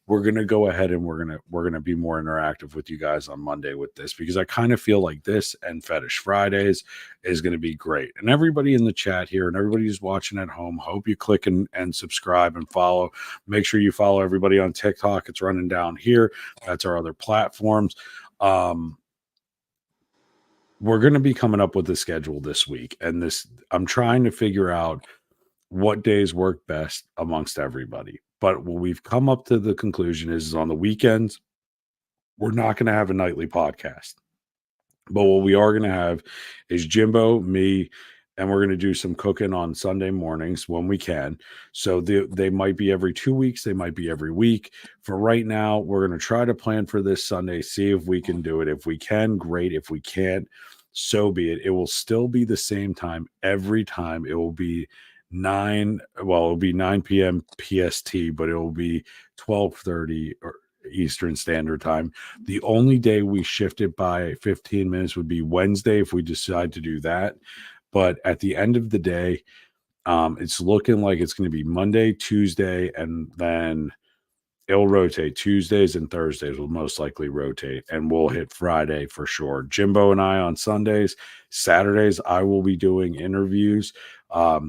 we're going to go ahead and we're going to be more interactive with you guys on Monday with this, because I kind of feel like this and Fetish Fridays is going to be great. And everybody in the chat here and everybody who's watching at home, hope you click and subscribe and follow. Make sure you follow everybody on TikTok. It's running down here. That's our other platforms. We're going to be coming up with a schedule this week, and I'm trying to figure out what days work best amongst everybody. But what we've come up to the conclusion is on the weekends, we're not going to have a nightly podcast. But what we are going to have is Jimbo, me, and we're going to do some cooking on Sunday mornings when we can. So they might be every 2 weeks. They might be every week. For right now, we're going to try to plan for this Sunday, see if we can do it. If we can, great. If we can't, so be it. It will still be the same time every time. It will be 9 p.m. PST, but it will be 12:30 Eastern Standard Time. The only day we shift it by 15 minutes would be Wednesday if we decide to do that. But at the end of the day, it's looking like it's going to be Monday, Tuesday, and then it'll rotate. Tuesdays and Thursdays will most likely rotate, and we'll hit Friday for sure. Jimbo and I on Sundays. Saturdays, I will be doing interviews.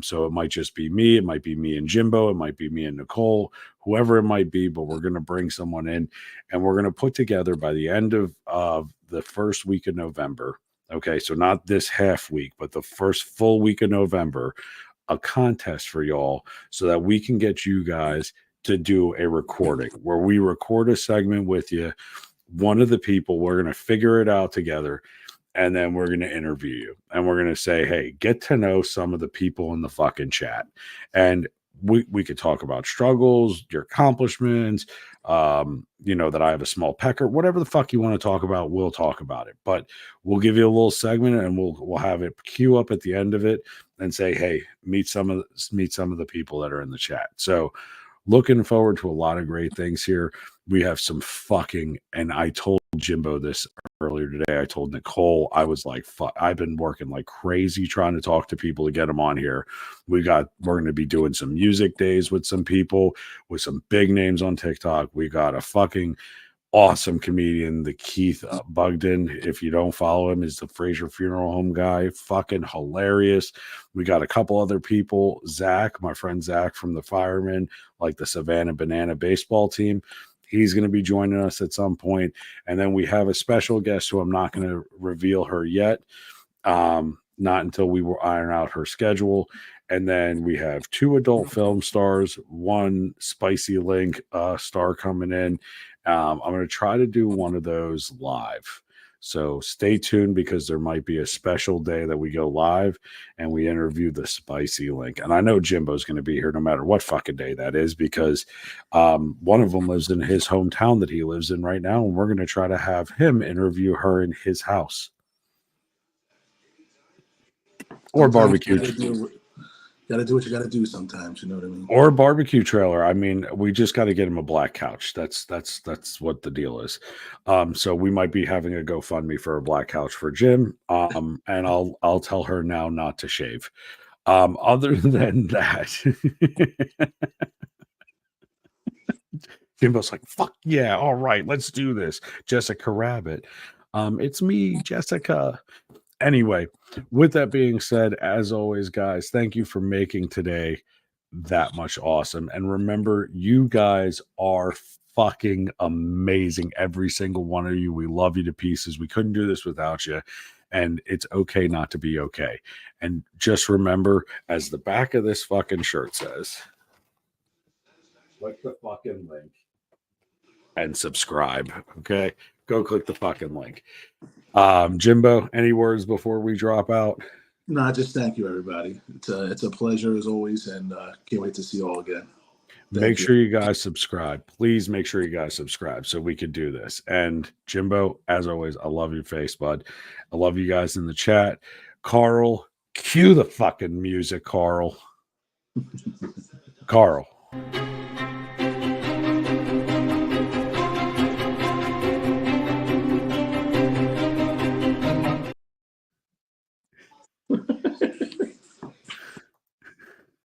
So it might just be me. It might be me and Jimbo. It might be me and Nicole, whoever it might be, but we're going to bring someone in, and we're going to put together by the end of the first week of November. Okay, so not this half week, but the first full week of November, a contest for y'all so that we can get you guys to do a recording where we record a segment with you. One of the people, we're going to figure it out together, and then we're going to interview you, and we're going to say, hey, get to know some of the people in the fucking chat. And we could talk about struggles, your accomplishments, that I have a small pecker, whatever the fuck you want to talk about, we'll talk about it. But we'll give you a little segment and we'll have it queue up at the end of it and say, hey, meet some of the people that are in the chat. So looking forward to a lot of great things here. We have some and I told Jimbo this earlier today. I told Nicole, I was like, fuck, I've been working like crazy trying to talk to people to get them on here. We're going to be doing some music days with some people, with some big names on TikTok. We got a fucking awesome comedian, the Keith Bugden. If you don't follow him, is the Fraser Funeral Home guy. Fucking hilarious. We got a couple other people. Zach, my friend Zach from the Firemen, like the Savannah Banana baseball team. He's going to be joining us at some point. And then we have a special guest who I'm not going to reveal her yet. Not until we will iron out her schedule. And then we have 2 adult film stars, 1 Spicy Link star coming in. I'm going to try to do one of those live. So stay tuned because there might be a special day that we go live and we interview the Spicy Link. And I know Jimbo's going to be here no matter what fucking day that is because one of them lives in his hometown that he lives in right now. And we're going to try to have him interview her in his house. Or barbecue. Got to do what you got to do sometimes. You know what I mean? Or a barbecue trailer. I mean, we just got to get him a black couch. That's what the deal is. So we might be having a GoFundMe for a black couch for Jim. And I'll tell her now not to shave. Other than that, Jimbo's like, fuck yeah, all right, let's do this. Jessica Rabbit. It's me, Jessica. Anyway, with that being said, as always, guys, thank you for making today that much awesome. And remember, you guys are fucking amazing. Every single one of you. We love you to pieces. We couldn't do this without you. And it's okay not to be okay. And just remember, as the back of this fucking shirt says, click the fucking link and subscribe. Okay? Go click the fucking link. Jimbo, any words before we drop out? No, just thank you, everybody. It's a pleasure as always, and can't wait to see you all again. Make sure you guys subscribe. Please make sure you guys subscribe so we can do this. And Jimbo, as always, I love your face, bud. I love you guys in the chat. Carl, cue the fucking music, Carl. Carl.